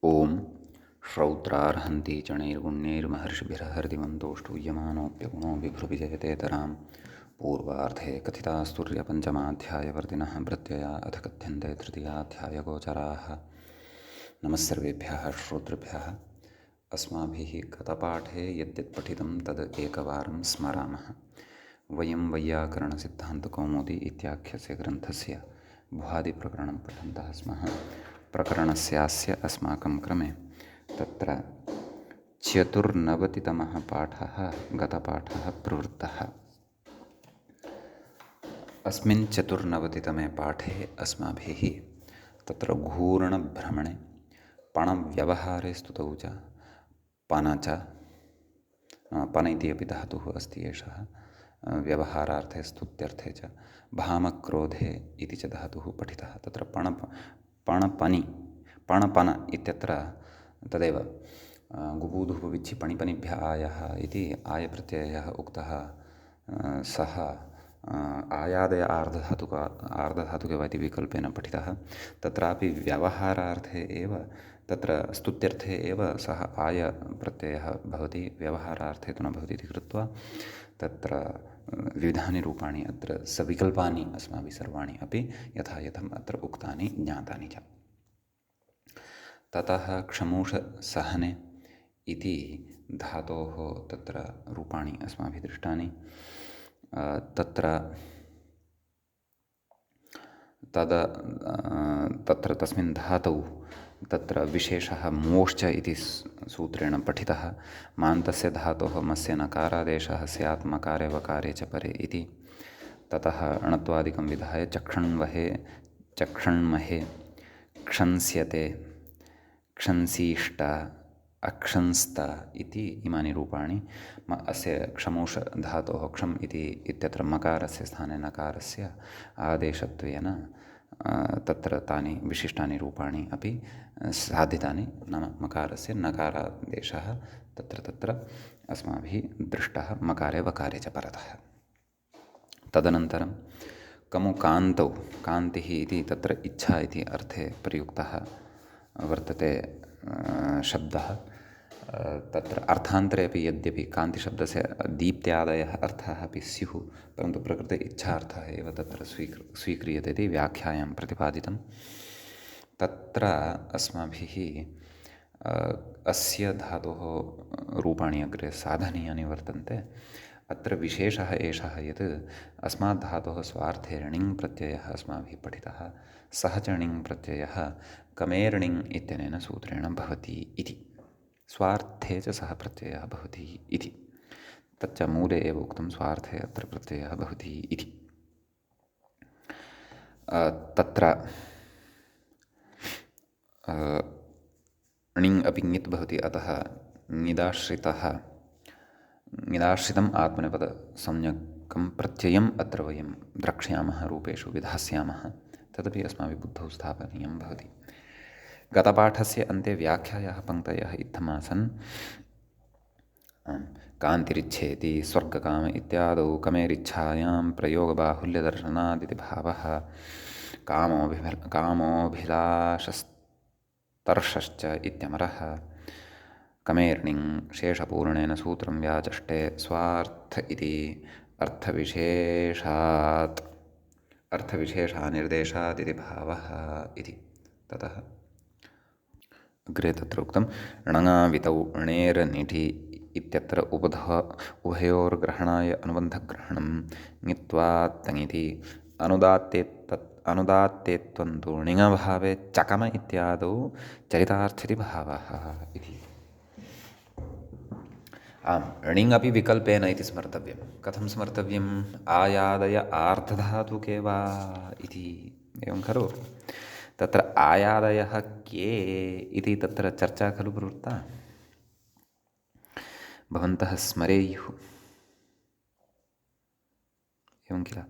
ॐ श्रौत्रार्हन्ति चणैर्गुण्यैर्महर्षिभिरहर्दिमन्तोष्टूयमानोऽप्यगुणो विभ्रुविजयतेतरां पूर्वार्धे कथितास्तुर्यपञ्चमाध्यायवर्तिनः प्रत्यया अथ कथ्यन्ते तृतीयाध्यायगोचराः। नमस्सर्वेभ्यः श्रोतृभ्यः। अस्माभिः गतपाठे यद्यत् पठितं तद् एकवारं स्मरामः। वयं वैयाकरणसिद्धान्तकौमुदी इत्याख्यस्य ग्रन्थस्य भुवादिप्रकरणं पठन्तः स्मः। प्रकरणस्यास्य अस्माकं क्रमे तत्र 94तमः पाठः गतपाठः प्रवृत्तः। अस्मिन् 94तमे पाठे अस्माभिः तत्र घूर्णभ्रमणे पणव्यवहारे स्तुतौ च पन च पन इति अपि धातुः अस्ति एषः व्यवहारार्थे स्तुत्यर्थे च भामक्रोधे इति च धातुः पठितः। तत्र पणपन इत्यत्र तदेव गुबूधुः विच्छि पणिपनिभ्य आयः इति आयप्रत्ययः उक्तः। सः आयादय आर्धधातुके वा इति विकल्पेन पठितः। तत्रापि व्यवहारार्थे एव तत्र स्तुत्यर्थे एव सः आयप्रत्ययः भवति, व्यवहारार्थे तु न भवति इति कृत्वा तत्र विविधानि रूपाणि अत्र सविकल्पानि अस्माभिः सर्वाणि अपि यथा यथम् अत्र उक्तानि ज्ञातानि च। ततः क्षमूषसहने इति धातोः तत्र रूपाणि अस्माभिः दृष्टानि। तत्र तस्मिन् धातौ तत्र विशेषः मोश्च इति सूत्रेण पठितः। मान्तस्य धातोः मस्य नकारादेशः स्यात् मकारे वकारे च परे इति। ततः अणत्वादिकं विधाय चक्षण्महे क्षंस्यते क्षंसीष्ट अक्षंस्त इति इमानि रूपाणि अस्य क्षमूष धातोः क्षम् इत्यत्र मकारस्य स्थाने नकारस्य आदेशत्वेन तत्र तानि विशिष्टानि रूपाणि अपि साधितानि। नाम मकारस्य नकारादेशः तत्र अस्माभिः दृष्टः मकारे वकारे च परतः। तदनन्तरं कमुकान्तौ कान्तिः इति तत्र इच्छा इति अर्थे प्रयुक्तः वर्तते शब्दः। तत्र अर्थान्तरे अपि यद्यपि कान्तिशब्दस्य दीप्त्यादयः अर्थाः अपि स्युः, परन्तु प्रकृते इच्छार्थः एव तत्र स्वीक्रियते इति व्याख्यायां प्रतिपादितं। तत्र अस्माभिः अस्य धातोः रूपाणि अग्रे साधनीयानि वर्तन्ते। अत्र विशेषः एषः यत् अस्मात् धातोः स्वार्थे णिङ् प्रत्ययः अस्माभिः पठितः। सः च णिङ् प्रत्ययः कमेर्णिङ् इत्यनेन सूत्रेण भवति इति। स्वार्थे च सः प्रत्ययः भवति इति। तच्च मूले एव उक्तं स्वार्थे अत्र प्रत्ययः भवति इति। तत्र णिङ् अपि ङित् भवति, अतः ङिदाश्रितम् आत्मनेपदसंज्ञकं प्रत्ययम् अत्र वयं द्रक्ष्यामः, रूपेषु विधास्यामः। तदपि अस्माभिः बुद्धौ स्थापनीयं भवति। गतपाठस्य अन्ते व्याख्यायाः पङ्क्तयः इत्थमासन्। कान्तिरिच्छेति स्वर्गकाम इत्यादौ कमेरिच्छायां प्रयोगबाहुल्यदर्शनादिति भावः। कामोऽभिलाषस्तर्षश्च इत्यमरः। कमेर्णिङ् शेषपूर्णेन सूत्रं व्याचष्टे स्वार्थ इति अर्थविशेषानिर्देशात् इति भावः इति। ततः अग्रे तत्र उक्तं णङावितौ णेरनिठि इत्यत्र उभयोर्ग्रहणाय अनुबन्धग्रहणं ङित्वात्तङिति अनुदात्तेत्वं तु णिङभावे चकम इत्यादौ चरितार्थिति भावः इति। आम्, णिङ् अपि विकल्पेन इति स्मर्तव्यं। कथं स्मर्तव्यम्? आयादय आर्धधातुके वा इति, एवं खलु। तत्र आयादयः के इति तत्र चर्चा खलु प्रवृत्ता। भवन्तः स्मरेयुः, एवं किल।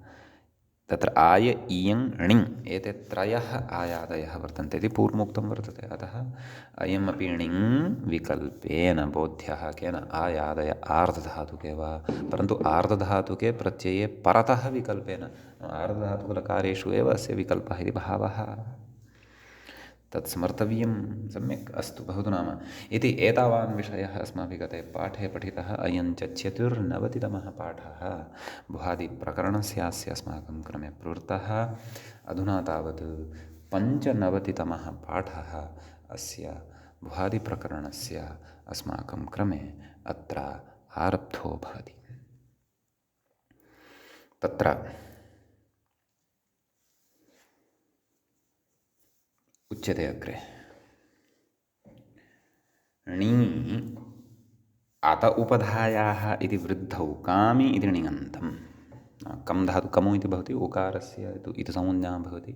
तत्र आय इयं णिङ् एते त्रयः आयादयः वर्तन्ते इति पूर्वमुक्तं वर्तते। अतः अयमपि णिङ् विकल्पेन बोध्यः। केन? आयादय आर्धधातुके वा, परन्तु आर्धधातुके प्रत्यये परतः विकल्पेन। आर्धधातुकलकारेषु एव अस्य विकल्पः इति भावः। तत् स्मर्तव्यं सम्यक् अस्तु भवतु नाम इति एतावान् विषयः अस्माभिः गते पाठे पठितः अयं च चतुर्नवतितमः पाठः भुहादिप्रकरणस्यास्य अस्माकं क्रमे प्रवृत्तः अधुना तावत् पञ्चनवतितमः पाठः अस्य भुहादिप्रकरणस्य अस्माकं क्रमे अत्र आरब्धो भवति। तत्र उच्यते अग्रे णी अत उपधायाः इति वृद्धौ कामि इति णिगन्तं कं धातु कमु इति भवति उकारस्य इति संज्ञा भवति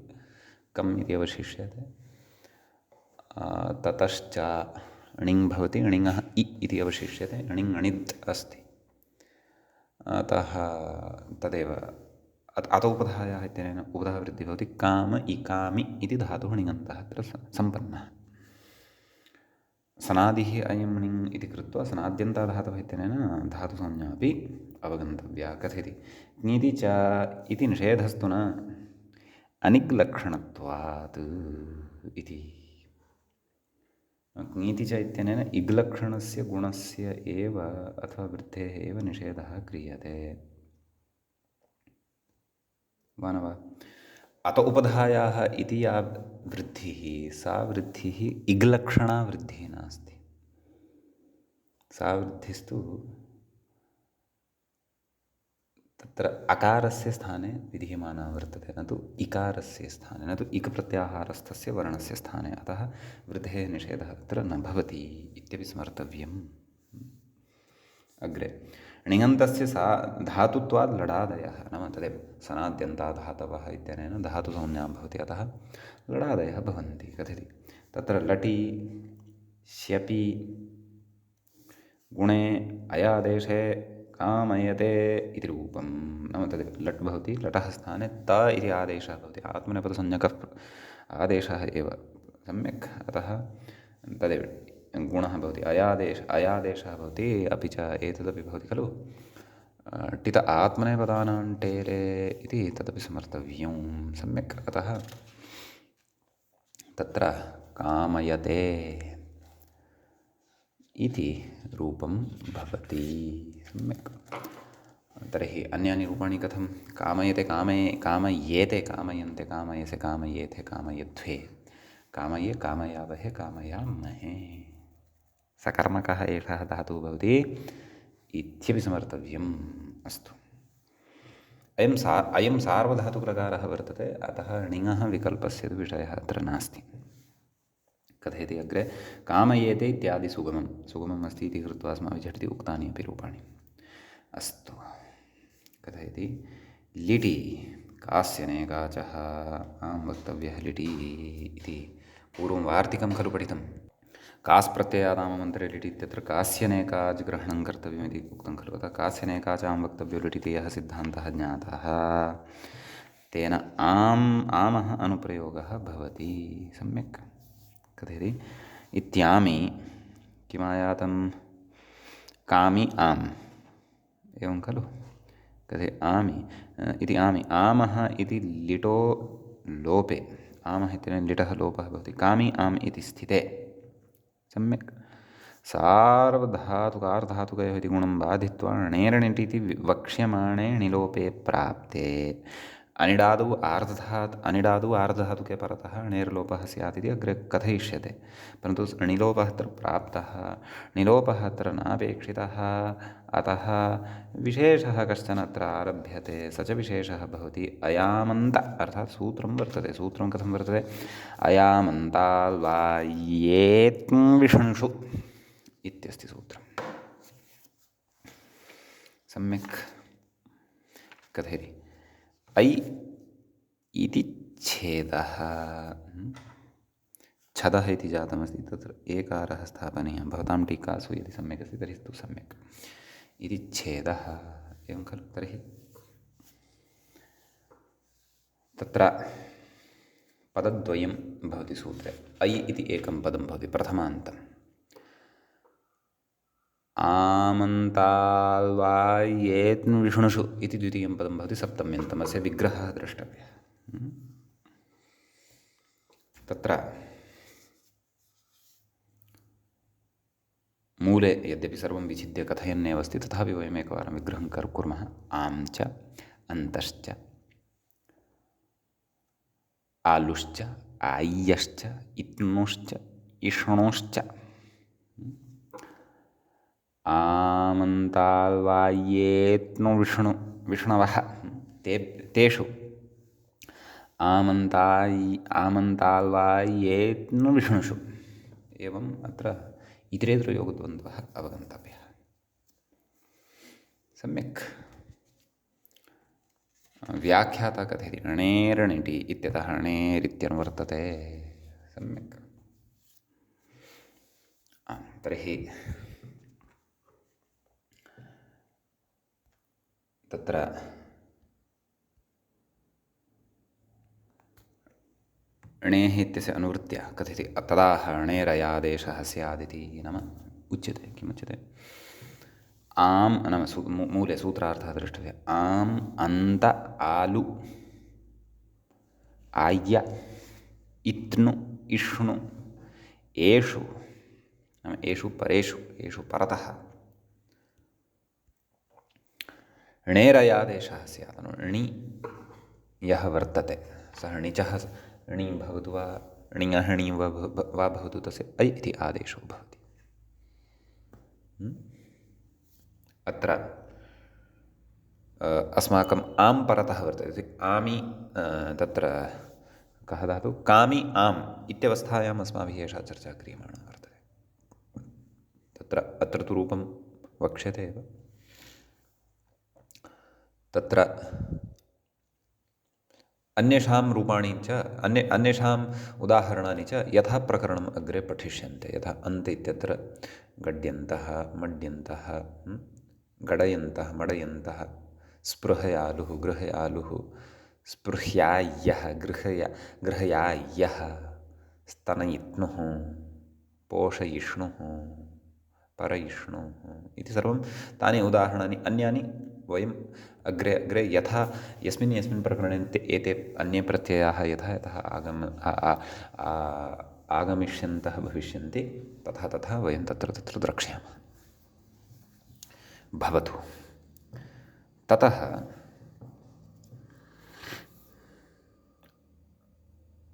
कम् इति अवशिष्यते ततश्च णिङ् भवति णिङः इ इति अवशिष्यते णिङ् णित् अस्ति अतः तदेव अत उपधायाः इत्यनेन उपधावृद्धिः भवति काम इकामि इति धातुः णिगन्तः अत्र सम्पन्नः सनादिः अयं णिङ् इति कृत्वा सनाद्यन्ताधातवः इत्यनेन धातुसंज्ञा अपि अवगन्तव्या कथयति ङीति च इति निषेधस्तु न अनिग्लक्षणत्वात् इति ङीति च इत्यनेन इग्लक्षणस्य गुणस्य एव अथवा वृद्धेः एव निषेधः क्रियते वा न वा अत उपधायाः इति या वृद्धिः सा वृद्धिः इग्लक्षणा वृद्धिः नास्ति सा वृद्धिस्तु तत्र अकारस्य स्थाने विधीयमाना वर्तते न तु इकारस्य स्थाने न तु इक् प्रत्याहारस्थस्य वर्णस्य स्थाने अतः वृद्धेः निषेधः अत्र न भवति इत्यपि स्मर्तव्यम् अग्रे णिगन्तस्य सा धातुत्वात् लडादयः नाम तदेव सनाद्यन्ताधातवः इत्यनेन धातुसंज्ञा भवति अतः लडादयः भवन्ति कथयति तत्र लटि श्यपि गुणे अयादेशे कामयते इति रूपं नाम तदेव लट् भवति लटः स्थाने त इति आदेशः भवति आत्मनेपदसंज्ञकः आदेशः एव सम्यक् अतः तदेव गुणः भवति अयादेशः भवति अपि च एतदपि भवति खलु टित आत्मनेपदानां टेरे इति तदपि स्मर्तव्यं सम्यक् अतः तत्र कामयते इति रूपं भवति सम्यक् तर्हि अन्यानि रूपाणि कथं कामयते कामयेते कामयन्ते कामयसे कामयेथे कामयध्वे कामये कामयावहे कामयामहे सकर्मकः एषः धातुः भवति इत्यपि स्मर्तव्यम् अस्तु अयं सार्वधातुप्रकारः वर्तते अतः णिङः विकल्पस्य तु विषयः अत्र नास्ति कथयति अग्रे कामयेते इत्यादि सुगमम् अस्ति इति कृत्वा अस्माभिः झटिति उक्तानि अपि रूपाणि अस्तु कथयति लिटि कास्यनेकाचः आं वक्तव्यः लिटि इति पूर्वं वार्तिकं खलु पठितं कास् प्रत्ययादाममन्तरे लिटि इत्यत्र कास्यनेकाच् ग्रहणं कर्तव्यमिति उक्तं खलु अतः कास्यनेकाचां वक्तव्यो लिटि इति यः सिद्धान्तः ज्ञातः तेन आमः अनुप्रयोगः भवति सम्यक् कथयति इत्यामि किमायातं कामि आम् एवं खलु कथयति आमि इति आमि आमः इति लिटो लोपे आमः इत्यनेन लिटः लोपः भवति कामि आम् इति स्थिते सम्यक् सार्वधातुकार्धातुकयोः इति गुणं बाधित्वा णेरणिटि इति वक्ष्यमाणे णिलोपे प्राप्ते अनिडादौ आर्धधातुके परतः णेर्लोपः स्यात् इति अग्रे कथयिष्यते परन्तु णिलोपः अत्र प्राप्तः णिलोपः अत्र नापेक्षितः अतः विशेषः कश्चन अत्र आरभ्यते स च विशेषः भवति अयामन्त अर्थात् सूत्रं वर्तते सूत्रं कथं वर्तते अयामन्ताल्वायेत्विषंषु इत्यस्ति सूत्रं सम्यक् कथयति ऐ इति छेदः छदः इति जातमस्ति तत्र एकारः स्थापनीयः भवतां टीकासु यदि सम्यक् अस्ति तर्हि तु सम्यक् इति छेदः एवं खलु तर्हि तत्र पदद्वयं भवति सूत्रे ऐ इति एकं पदं भवति प्रथमान्तम् आमन्ताल्वायेत्विषुणुषु इति द्वितीयं पदं भवति सप्तम्यन्तम् अस्य विग्रहः द्रष्टव्यः तत्र मूले यद्यपि सर्वं विच्छिद्य कथयन्नेव अस्ति तथापि वयम् एकवारं विग्रहं कुर्मः। आं च अन्तश्च आलुश्च आय्यश्च इत्नुश्च इष्णुश्च विष्णवः तेषु विष्णुषु एवम् अत्र इतरेतरयोगद्वन्द्वः अवगन्तव्यः। सम्यक् व्याख्याता कथयति णेरಣಿटि इत्यतः णेरित्यनुवर्तते। सम्यक्। तर्हि तत्र णेः इत्यस्य अनुवृत्त्या कथयति तदा णेरयादेशः स्यादिति नाम उच्यते। किमुच्यते? आम् नाम मूले सूत्रार्थः द्रष्टव्यः। आम् अन्त आलु आय्य इत्नु इष्णु एषु नाम एषु परेषु एषु परतः णेरयादेशः स्यात्। णि यः वर्तते सः णिचः णि भवतु वा णिङः णि वा भवतु तस्य ऐ इति आदेशो भवति। अत्र अस्माकम् आं परतः वर्तते। आमि तत्र कः धातुः? कामि आम् इत्यवस्थायाम् अस्माभिः एषा चर्चा क्रियमाणा वर्तते। अत्र तु रूपं वक्ष्यते एव। तत्र अन्येषां रूपाणि च अन्येषाम् उदाहरणानि च यथा प्रकरणम् अग्रे पठिष्यन्ते। यथा अन्त इत्यत्र गड्यन्तः मड्यन्तः गडयन्तः मडयन्तः स्पृहयालुः गृहयालुः स्पृह्याय्यः गृहयाय्यः स्तनयिष्णुः पोषयिष्णुः परयिष्णुः इति सर्वं तानि उदाहरणानि अन्यानि वयम् अग्रे अग्रे यथा यस्मिन् प्रकरणे एते अन्ये प्रत्ययाः यथा आगमिष्यन्तः भविष्यन्ति तथा वयं तत्र द्रक्ष्यामः। भवतु। ततः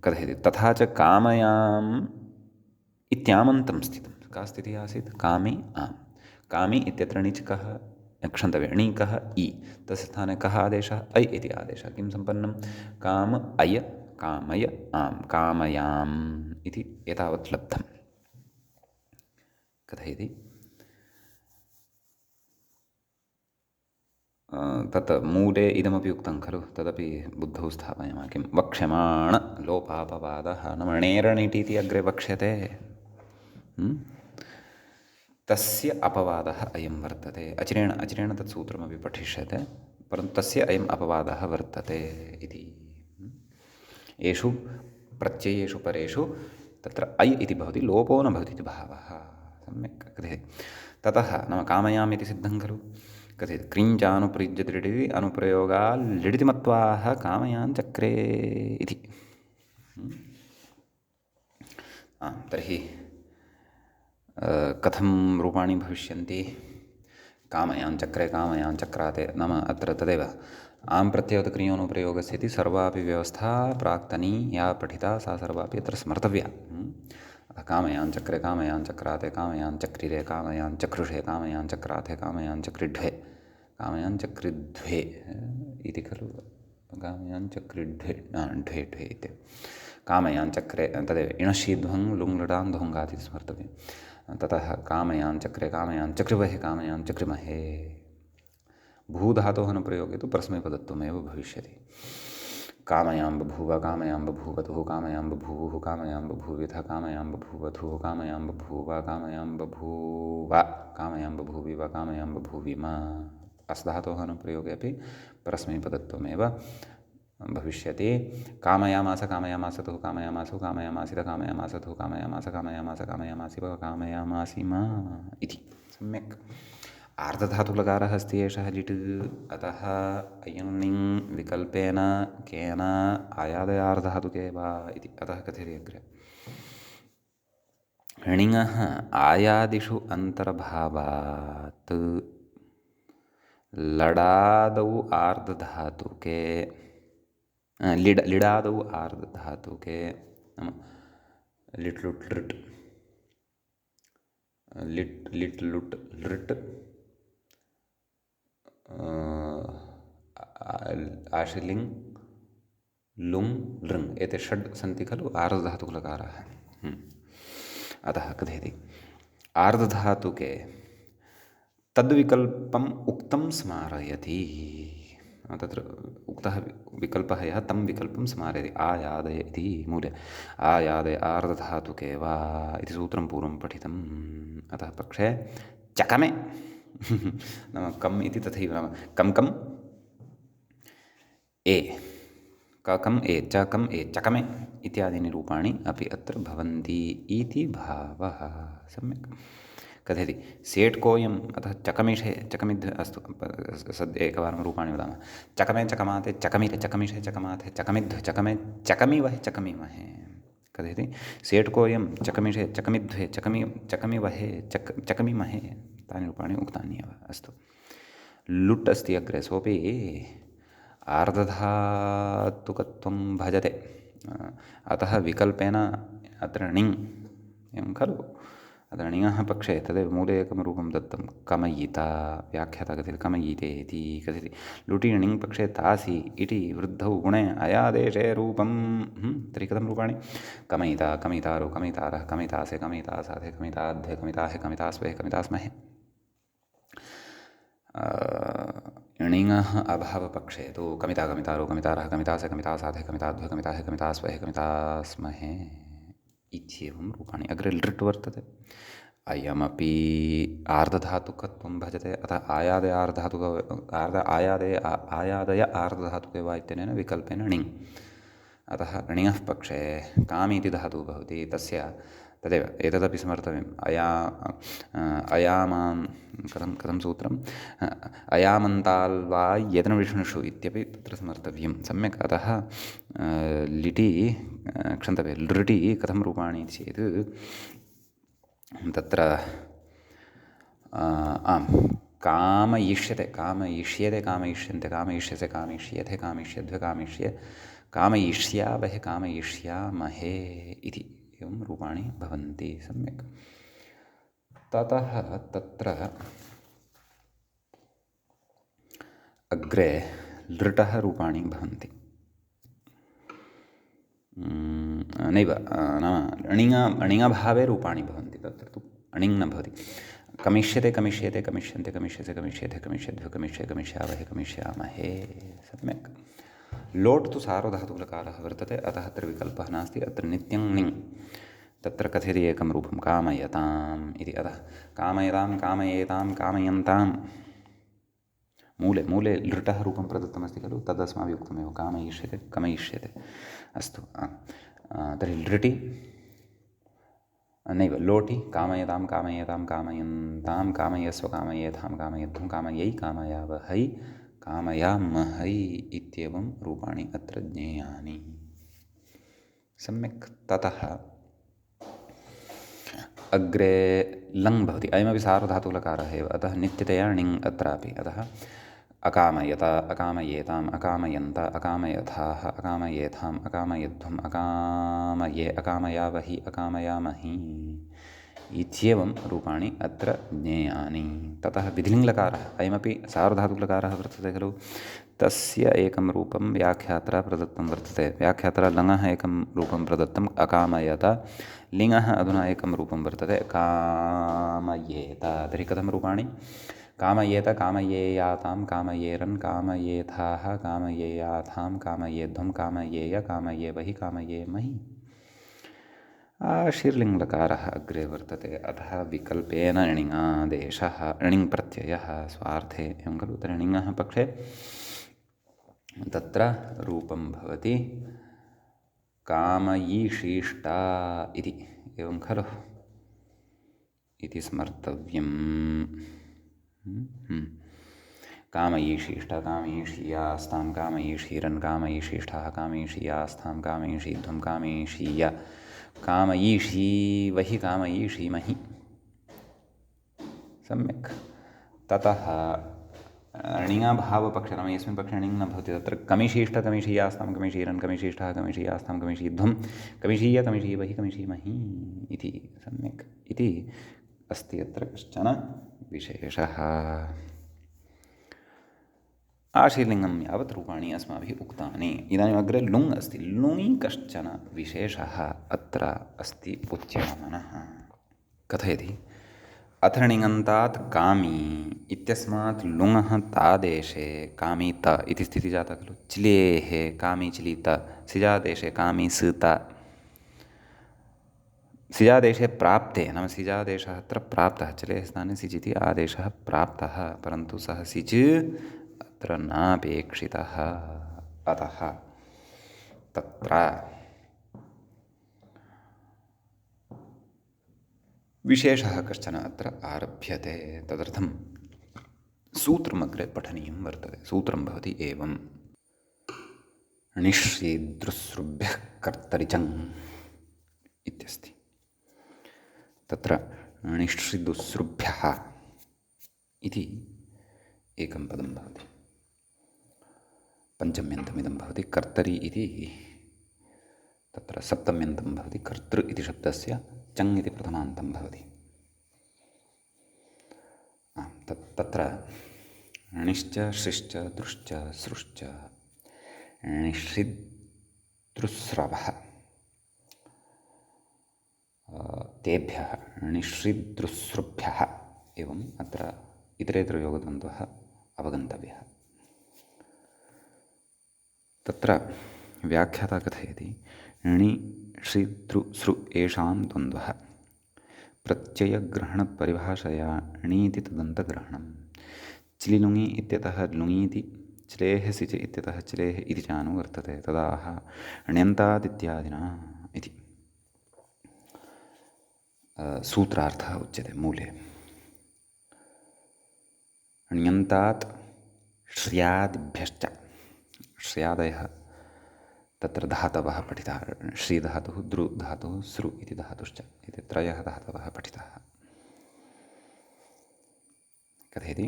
कथयति तथा च कामयाम् इत्यामन्तं स्थितं। का स्थितिः आसीत्? कामि आम्। कामि इत्यत्र णिच् कः? क्षन्तव्यः णि कः? इ। तस्य स्थाने कः आदेशः? ऐ इति आदेशः। किं सम्पन्नं? काम अय कामय आम् कामयाम् इति एतावत् लब्धम्। कथयति तत् मूले इदमपि उक्तं खलु तदपि बुद्धौ स्थापयामः। किं वक्ष्यमाण लोपापवादः नाम णेरಣಿटि इति अग्रे वक्ष्यते। तस्य अपवादः अयं वर्तते। अचिरेण तत् सूत्रमपि पठिष्यते परन्तु तस्य अयम् अपवादः वर्तते इति। येषु प्रत्ययेषु परेषु तत्र ऐ इति भवति लोपो न भवति इति भावः। सम्यक् कथयति। ततः नाम कामयाम् इति सिद्धं खलु। कथयति क्रिञ्चानुप्रयुज्यते अनुप्रयोगाल् लिडिति मत्वाः कामयान् चक्रे इति। तर्हि कथं रूपाणि भविष्यन्ति? कामयान् चक्रे कामयान् चक्राते नाम अत्र तदेव आं प्रत्ययोक्तक्रियोनुप्रयोगस्य इति सर्वापि व्यवस्था प्राक्तनी या पठिता सा सर्वापि अत्र स्मर्तव्या। कामयान् चक्रे कामयान् चक्राते कामयान् चक्रिरे कामयान् चक्रुषे कामयान् चक्राथे कामयान् चक्रिढ्वे कामयान् चक्रिध्वे इति खलु। कामयान् चक्रिढ्वे ढ्वे ढ्वे इति कामयान् चक्रे तदेव इणशीध्वं लुङ्लडान् धोङ्गात् इति स्मर्तव्यं। ततः कामयान् चक्रे कामयान् चक्रिमहे कामयान् चक्रिमहे। भूधातोः अनुप्रयोगे तु परस्मैपदत्वमेव भविष्यति। कामयां बभूव कामयां बभूवतुः कामयां बभूवुः कामयां बभूविथ कामयां बभूवधुः कामयां बभूव कामयां बभूव कामयां बभूविव कामयां बभूविम। अस्धातोः अनुप्रयोगे अपि परस्मैपदत्वमेव भविष्यति। कामयामास कामयामासतुः कामयामासुः कामयामासित कामयामासतुः कामयामास कामयामास कामयामासिव कामयामासिम इति। सम्यक्। आर्धधातुलकारः अस्ति एषः लिट्। अतः अयं णिङ् विकल्पेन केन आयादयार्धधातुके वा इति अतः कथयति अग्रे। णिङः आयादिषु अन्तर्भावात् लडादौ आर्धधातुके लिडादौ आर्धधातुके नाम लिट् लुट् लृट् लिट् लिट् लुट् लृट् आशिलिङ् लुङ् लृङ् एते षड् सन्ति खलु आर्धधातुकलकाराः। अतः कथयति आर्धधातुके तद्विकल्पम् उक्तं स्मारयति। तत्र उक्तः विकल्पः यः तं विकल्पं स्मारयति। आयादय इति मूले आयादय आर्धधातुके वा इति सूत्रं पूर्वं पठितम्। अतः पक्षे चकमे नाम कम् इति तथैव नाम कं ए कम् ए च कम् ए चकमे इत्यादीनि रूपाणि अपि अत्र भवन्ति इति भावः। सम्यक् कथयति सेट्कोऽयम् अतः चकमिषे चकमिद् अस्तु सद्य एकवारं रूपाणि वदामः। चकमे चकमाते चकमिरे चकमिषे चकमाते चकमिद्ध् चकमे चकमिवहे चकमिमहे। कथयति सेट्कोऽयं चकमिषे चकमिद्ध्वे चकमिवहे चकमिमहे। तानि रूपाणि उक्तान्येव। अस्तु लुट् अस्ति अग्रे सोऽपि आर्धधातुकत्वं भजते। अतः विकल्पेन अत्र णिङ् एवं खलु। अत्र णिङः पक्षे तदेव मूले एकं रूपं दत्तं कमयिता व्याख्याता कथयति कमयिते इति कथयति। लुटि णिङ् पक्षे तासि इति वृद्धौ गुणे अयादेशे रूपं तर्हि कथं रूपाणि कमयिता कमितारो कमितारः कमितासे कमितासाथे कमिताध्ये कमिताहे कमितास्वहे कमितास्महे। णिङः अभावपक्षे तु कमिता कमितारो कमितारः कमितासे कमितासाथे कमिताध्वे कमिताहे कमितास्वहे कमितास्महे इत्येवं रूपाणि। अग्रे लृट् वर्तते। अयमपि आर्धधातुकत्वं भजते। अतः आयादय आर्धधातुके वा इत्यनेन विकल्पेन णिङ्। अतः णिङः पक्षे कामि इति धातुः भवति तस्य तदेव एतदपि स्मर्तव्यम्। अयामां कथं सूत्रम् अयामन्ताल्वा यदनविष्णुषु इत्यपि तत्र स्मर्तव्यं सम्यक्। अतः लिटि क्षन्तव्यं लृटि कथं रूपाणि चेत् तत्र आम् कामयिष्यते कामयिष्यते कामयिष्यन्ते कामयिष्यसे कामयिष्येथे कामयिष्यध्वे कामयिष्यावहे कामयिष्यामहे इति एवं रूपाणि भवन्ति सम्यक्। ततः तत्र अग्रे लृटः रूपाणि भवन्ति। नैव नाम णिङभावे रूपाणि भवन्ति। तत्र तु णिङ् न भवति। कमिष्यते कमिष्येते कमिष्यन्ते कमिष्यसे कमिष्येथे कमिष्यध्वे कमिष्ये कमिष्यावहे कमिष्यामहे सम्यक्। लोट् तु सार्वधातुकलकारः वर्तते। अतः अत्र विकल्पः नास्ति। अत्र नित्यं णिङ् तत्र कथयति एकं रूपं कामयताम् इति। अतः कामयतां कामयेतां कामयन्तां मूले लृटः रूपं प्रदत्तमस्ति खलु तदस्माभिः उक्तमेव कामयिष्यते कमयिष्यते। अस्तु तर्हि लृटि नैव लोटि कामयतां कामयेतां कामयन्तां कामयस्व कामयेथां कामयध्वं कामयै कामयावहै कामयामहै इत्येवं रूपाणि अत्र ज्ञेयानि सम्यक्। ततः अग्रे लङ् भवति। अयमपि सार्वधातुकलकारः एव। अतः नित्यतया णिङ् अत्रापि। अतः अकामयत अकामयेताम् अकामयन्त अकामयथाः अकामयेथाम् अकामयध्वम् अकामये अकामयावहि अकामयामहि इत्येवं रूपाणि अत्र ज्ञेयानि। ततः विधिलिङ्लकारः अयमपि सार्वधातुकलकारः वर्तते खलु तस्य एकं रूपं व्याख्यात्रा प्रदत्तं वर्तते। व्याख्यात्रा लङः एकं रूपं प्रदत्तम् अकामयत लिङः अधुना एकं रूपं वर्तते कामयेत। तर्हि कथं रूपाणि कामयेत कामयेयातां कामयेरन् कामयेथाः कामयेयाथां कामयेध्वं कामयेय कामयेवहि कामयेमहि। शीर्लिङ्लकारः अग्रे वर्तते। अतः विकल्पेन णिङादेशः णिङ् प्रत्ययः स्वार्थे एवं खलु। तर्हि णिङः पक्षे तत्र रूपं भवति कामयीशिष्टा इति एवं खलु इति स्मर्तव्यम्। कामयीशिष्टा कामयीषीयास्तां कामयीषीरन् कामयीशिष्ठाः कामयीषीयास्तां कामयीषीध्वं कामयीषीय कामयीषीवहि कामयीषीमहि। सम्यक्। ततः णिङभावपक्षे नाम यस्मिन् पक्षे णिङ् न भवति तत्र कमिशीष्टकमिषीयास्तां कमिषीरन् कमिशीष्टः कमिषीयास्तां कमिषीध्वं कमिषीय कमिषीवहि कमिषीमहि इति। सम्यक्। इति अस्ति अत्र कश्चन विशेषः। आशीर्लिङ्गं यावत् रूपाणि अस्माभिः उक्तानि। इदानीम् अग्रे लुङ् अस्ति। लुङि कश्चन विशेषः अत्र अस्ति उच्यमानः। कथयति अथ णिङन्तात् कामी इत्यस्मात् लुङः तादेशे कामी त इति स्थितिः जाता खलु। चिलेः कामी चिली त, सिजादेशे कामी सुत। सिजादेशे प्राप्ते नाम सिजादेशः अत्र प्राप्तः, चिलेः स्थाने सिज् इति आदेशः प्राप्तः, परन्तु सः सिज् अत्र नापेक्षितः। अतः तत्र विशेषः कश्चन अत्र आरभ्यते। तदर्थं सूत्रमग्रे पठनीयं वर्तते। सूत्रं भवति एवं। णिश्रीदृसृभ्यः कर्तरिचङ् इत्यस्ति। तत्र णिश्रीदुसृभ्यः इति एकं पदं भवति। पञ्चम्यन्तमिदं भवति। कर्तरि इति तत्र सप्तम्यन्तं भवति। कर्तृ इति शब्दस्य चङ् इति प्रथमान्तं भवति। तत्र णिश्च श्रिश्च दृश्च सृश्च णिश्रिदृस्रवः तेभ्यः णिश्रिदृसृभ्यः एवम् अत्र इतरेतरयोगद्वन्द्वः अवगन्तव्यः। तत्र व्याख्याता कथयति णिश्रिदृसृ येषां द्वन्द्वः प्रत्ययग्रहणपरिभाषया णीति तदन्तग्रहणं। चिलिलुङि इत्यतः लुङीति, चिलेः सिच इत्यतः चिलेः इति चानु वर्तते, तदाह ण्यन्तादित्यादिना इति सूत्रार्थः उच्यते मूले। ण्यन्तात् श्र्यादिभ्यश्च, श्र्यादयः तत्र धातवः पठिताः। श्रीधातुः, द्रुधातुः, सृ इति धातुश्च इति त्रयः धातवः पठिताः। कथयति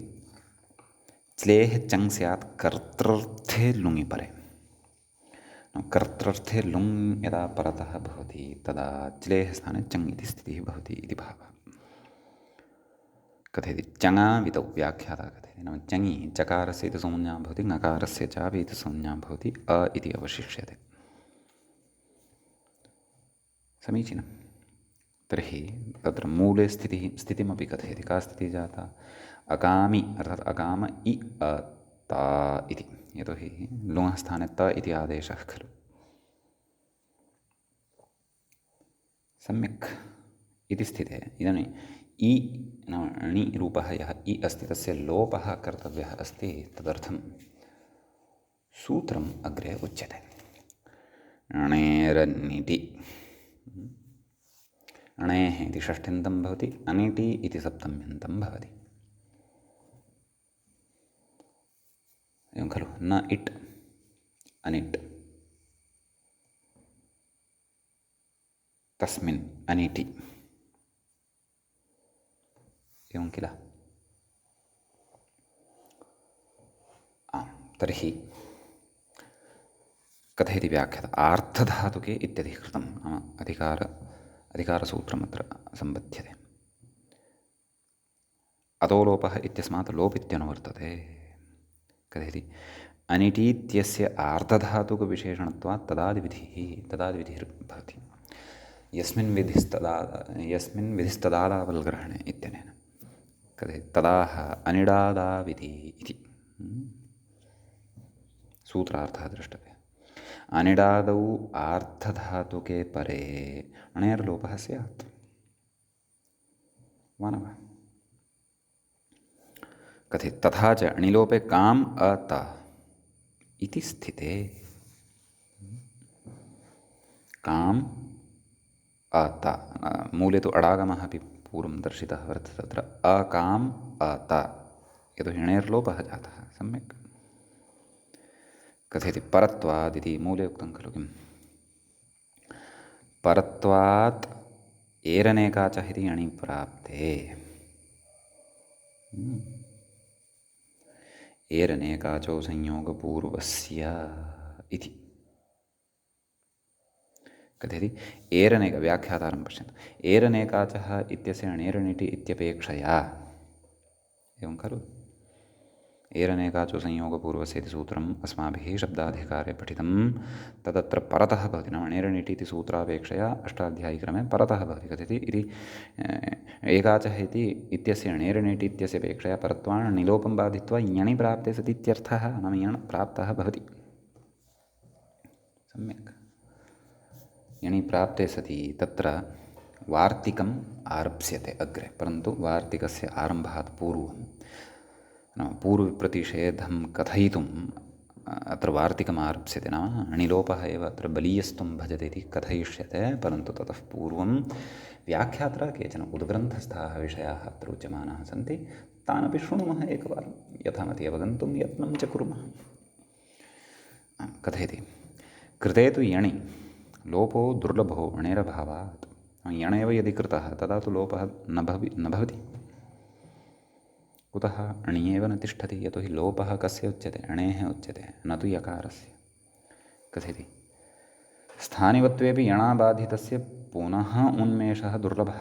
चिलेः चङ् स्यात् कर्तृर्थे लुङि परे। कर्तृर्थे लुङ् यदा परतः भवति तदा चिलेः स्थाने चङ् इति स्थितिः भवति इति भावः। कथयति चङावितौ व्याख्याता कथयति नाम चङि चकारस्य इति संज्ञा भवति, ङकारस्य चापि इति संज्ञा भवति, अ इति अवशिष्यते। समीचीनं। तर्हि तत्र मूले स्थितिमपि कथयति। का स्थितिः जाता? अकामि अर्थात् अकाम इ त इति। यतोहि लुङः स्थाने त इति आदेशः खलु। सम्यक् इति स्थिते इदानीम् इ नाम णि रूपः यः इ अस्ति तस्य लोपः कर्तव्यः अस्ति। तदर्थं सूत्रम् अग्रे उच्यते। णेरन्निटि, णेः इति षष्ठ्यन्तं भवति, अनिटि इति सप्तम्यन्तं भवति। एवं खलु। न इट् अनिट्, तस्मिन् अनिटि, एवं किल। तर्हि कथयति व्याख्याता आर्धधातुके इत्यधिकृतं नाम अधिकारसूत्रमत्र सम्बध्यते। अतो लोपः इत्यस्मात् लोपित्यनुवर्तते। कथयति अनिटीत्यस्य आर्धधातुकविशेषणत्वात् तदादिविधिः भवति। यस्मिन् विधिस्तदादावल्ग्रहणे इत्यनेन कथयति तदाह अनिडादाविधि इति सूत्रार्थः द्रष्टव्यः। अनिडादौ आर्धधातुके परे अणेर्लोपः स्यात् वा न वा? कथयति तथा च अणिलोपे काम् अत इति स्थिते। काम् अत मूले तु अडागमः अपि पूर्वं दर्शितः वर्तते। तत्र अकाम् अत यतोहि णेर्लोपः जातः। सम्यक्। कथयति परत्वादिति मूले उक्तं खलु किम् परत्वात् एरनेकाचः इति अणि प्राप्ते एरनेकाचो संयोगपूर्वस्य इति कथयति। एरनेक व्याख्यातारं पश्यन्तु। एरनेकाचः इत्यस्य अणेरनिटि इत्यपेक्षया एवं खलु एरनेकाचो संयोगपूर्वस्य इति सूत्रम् अस्माभिः शब्दाधिकारे पठितं। तदत्र परतः भवति नाम अणेरनिटि इति सूत्रापेक्षया अष्टाध्यायिक्रमे परतः भवति। कथयति इति एकाचः इति इत्यस्य अणेरनिटि इत्यस्य अपेक्षया परत्वान् निलोपं बाधित्वा यणि प्राप्ते सति इत्यर्थः नाम यण् प्राप्तः भवति। सम्यक् यणि प्राप्ते सति तत्र वार्तिकम् आरप्स्यते अग्रे, परन्तु वार्तिकस्य आरम्भात् पूर्वं नाम पूर्वप्रतिषेधं कथयितुम् अत्र वार्तिकम् आरप्स्यते नाम अणिलोपः एव अत्र बलीयस्त्वं भजते इति कथयिष्यते। परन्तु ततः पूर्वं व्याख्यात्रा केचन उद्ग्रन्थस्थाः विषयाः अत्र उच्यमानाः सन्ति, तानपि शृणुमः एकवारं यथामति अवगन्तुं यत्नं च कुर्मः। कथयति कृते तु यणि लोपो दुर्लभो अणेरभावात्। यण एव यदि कृतः तदा तु लोपः न भवति। कुतः अणि एव न तिष्ठति, यतोहि लोपः कस्य उच्यते अणेः उच्यते न तु यकारस्य। कथयति स्थानिवत्वेपि यणाबाधितस्य पुनः उन्मेषः दुर्लभः।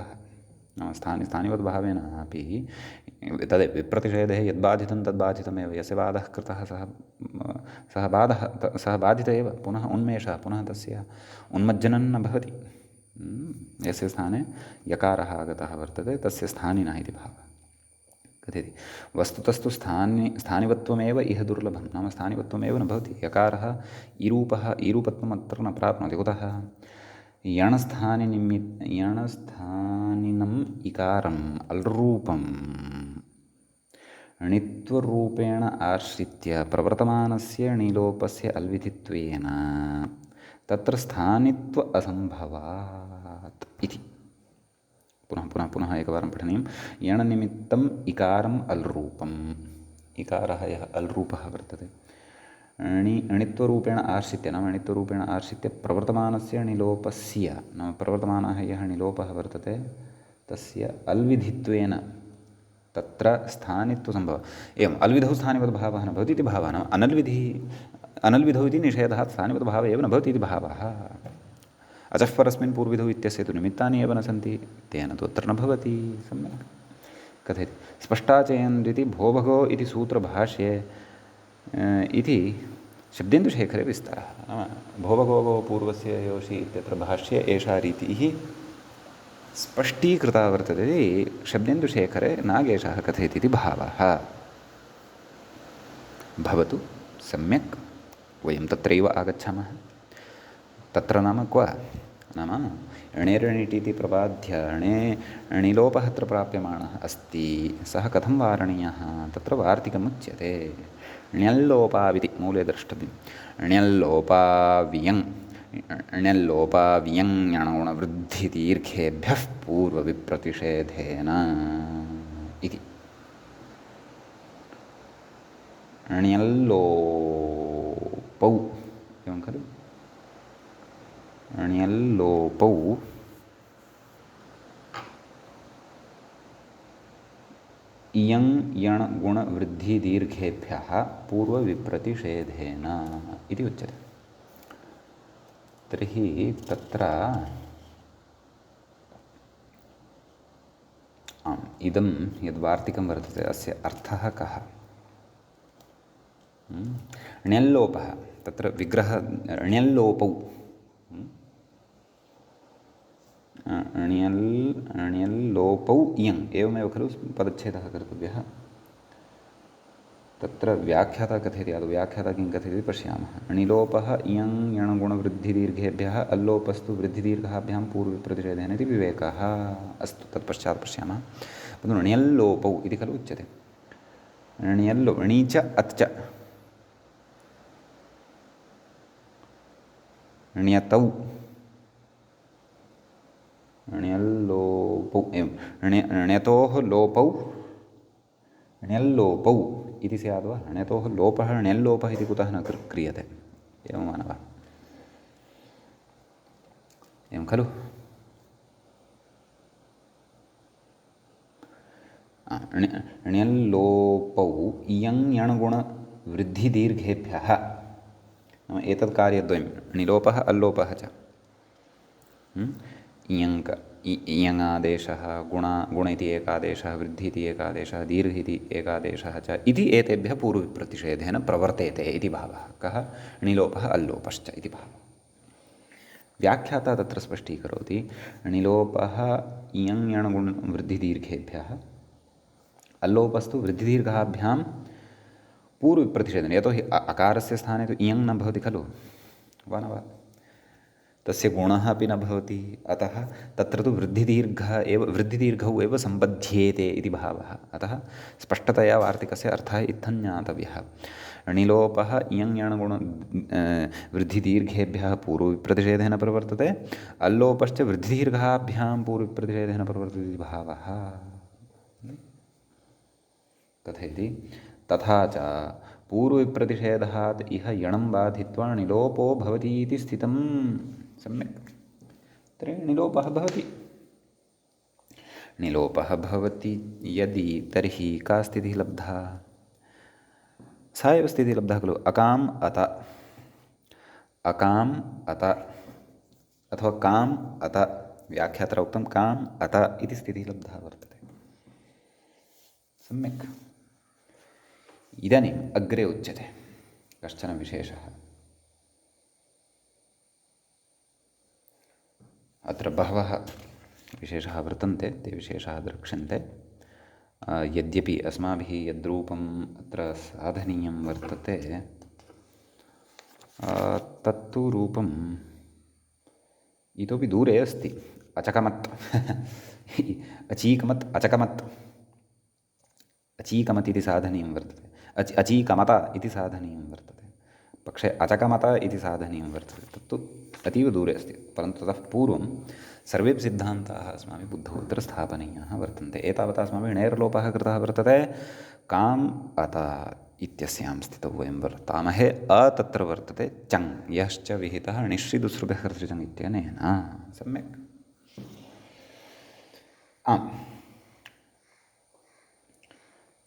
नाम स्थानिवद्भावेन अपि तद् विप्रतिषेधे यद्बाधितं तद्बाधितमेव, यस्य बाधः कृतः सः बाधित एव, पुनः उन्मेषः पुनः तस्य उन्मज्जनं न भवति। यस्य स्थाने यकारः आगतः वर्तते तस्य स्थानिनः इति भावः। कथयति वस्तुतस्तु स्थानिवत्वमेव इह दुर्लभं नाम स्थानिवत्वमेव न भवति। यकारः ईरूपत्वम् अत्र न प्राप्नोति। कुतः यणस्थानिनम् इकारम् अल्रूपम् णित्वरूपेण आश्रित्य प्रवर्तमानस्य णिलोपस्य अल्विधित्वेन तत्र स्थानित्व असम्भवात् इति। पुनः एकवारं पठनीयं। यणनिमित्तम् इकारम् अल्रूपम्, इकारः यः अल्रूपः वर्तते अणित्वरूपेण आश्रित्य नाम अणित्वरूपेण आश्रित्य प्रवर्तमानस्य णिलोपस्य नाम प्रवर्तमानः यः णिलोपः वर्तते तस्य अल्विधित्वेन तत्र स्थानित्वसम्भवः। एवम् अल्विधौ स्थानिवद्भावः न भवति इति भावः। नाम अनल्विधौ इति निषेधः, स्थानिवद्भावः एव न भवति इति भावः। अचः परस्मिन् पूर्वविधौ इत्यस्य तु निमित्तानि एव न सन्ति, तेन तु अत्र न भवति। सम्यक् कथयति स्पष्टाचयन्दिति भोभगो इति सूत्रभाष्ये इति शब्देन्दुशेखरे विस्तारः। नाम भोभगोगो पूर्वस्य योषि इत्यत्र भाष्ये एषा रीतिः स्पष्टीकृता वर्तते इति शब्देन्दुशेखरे नागेशः कथयति इति भावः। भवतु सम्यक्, वयं तत्रैव आगच्छामः। तत्र नाम क्व नाम अणेरनिटि इति प्रबाध्य अणिलोपः अत्र प्राप्यमाणः अस्ति, सः कथं वारणीयः तत्र वार्तिकमुच्यते। ण्यल्लोपाविति मूले द्रष्टव्यम्। ण्यल्लोपावियञ् णगुणवृद्धिदीर्घेभ्यः पूर्वविप्रतिषेधेन इति। ण्यल्लोपौ एवं खलु ण्यल्लोपौ इयं यण गुणवृद्धिदीर्घेभ्यः पूर्वविप्रतिषेधेन इति उच्यते। तर्हि तत्र इदं यद्वार्तिकं वर्तते अस्य अर्थः कः? ण्यल्लोपः तत्र ण्यल्लोपौ अण्यल्लोपौ इयम् एवमेव खलु पदच्छेदः कर्तव्यः। तत्र व्याख्याता कथयति, आदौ व्याख्याता किं कथयति पश्यामः। अणिलोपः इयं यणगुणवृद्धिदीर्घेभ्यः अल्लोपस्तु वृद्धिदीर्घाभ्यां पूर्वविप्रतिषेधेन इति विवेकः। अस्तु तत्पश्चात् पश्यामः। परन्तु ण्यल्लोपौ इति खलु उच्यते। णि च अत् च ण्यतौ ण्यल्लोपौ एवं ण्यतोः लोपौ ण्यल्लोपौ इति स्याद् वा? ण्यतोः लोपः ण्यल्लोपः इति कुतः न क्रियते? एवं मानवः एवं खलु? ण्यल्लोपौ इयं यणगुणवृद्धिदीर्घेभ्यः, नाम एतत् कार्यद्वयं णिलोपः अल्लोपः च। इयङ्क इयङादेशः, गुण इति एकादेशः, वृद्धि इति एकादेशः, दीर्घ इति एकादेशः च इति एतेभ्यः पूर्वप्रतिषेधेन प्रवर्तेते इति भावः। कः? णिलोपः अल्लोपश्च इति भावः। व्याख्याता तत्र स्पष्टीकरोति, णिलोपः इयं यणगुणवृद्धिदीर्घेभ्यः, अल्लोपस्तु वृद्धिदीर्घाभ्यां पूर्वप्रतिषेधेन। यतोहि अकारस्य स्थाने तु इयं न भवति खलु, वा न वा? तस्य गुणः अपि न भवति, अतः तत्र तु वृद्धिदीर्घौ एव सम्बध्येते इति भावः। अतः स्पष्टतया वार्तिकस्य अर्थः इत्थं ज्ञातव्यः। णिलोपः इयं यणगुण वृद्धिदीर्घेभ्यः पूर्वविप्रतिषेधेन प्रवर्तते, अल्लोपश्च वृद्धिदीर्घाभ्यां पूर्वविप्रतिषेधेन प्रवर्तते इति भावः। कथयति, तथा च पूर्वविप्रतिषेधात् इह यणं बाधित्वा णिलोपो भवति इति स्थितं। सम्यक्। तर्हि णिलोपः भवति। णिलोपः भवति यदि, तर्हि का स्थितिः लब्धा? सा एव स्थितिः लब्धा खलु। अकाम् अत, अकाम् अत अथवा काम् अत, व्याख्यात्र उक्तं काम् अत इति स्थितिः लब्धा वर्तते। सम्यक्। इदानीम् अग्रे उच्यते कश्चन विशेषः। अत्र बहवः विशेषाः वर्तन्ते, ते विशेषाः द्रक्ष्यन्ते। यद्यपि अस्माभिः यद्रूपम् अत्र साधनीयं वर्तते, तत्तु रूपम् इतोपि दूरे अस्ति। अचकमत् अचीकमत् अचकमत् अचीकमत् इति साधनीयं वर्तते। अचीकमत इति साधनीयं वर्तते। पक्षे अचकमत इति साधनीयं वर्तते। तत्तु अतीव दूरे अस्ति, परन्तु ततः पूर्वं सर्वेपि सिद्धान्ताः अस्माभिः बुद्धौ अत्र स्थापनीयाः वर्तन्ते। एतावता अस्माभिः णेर्लोपः कृतः वर्तते। काम् अत इत्यस्यां स्थितौ वयं वर्तामहे। अ तत्र वर्तते चङ्, यश्च विहितः णिश्रिदुसृभ्यः कर्तृचङ् इत्यनेन। सम्यक्। आम्,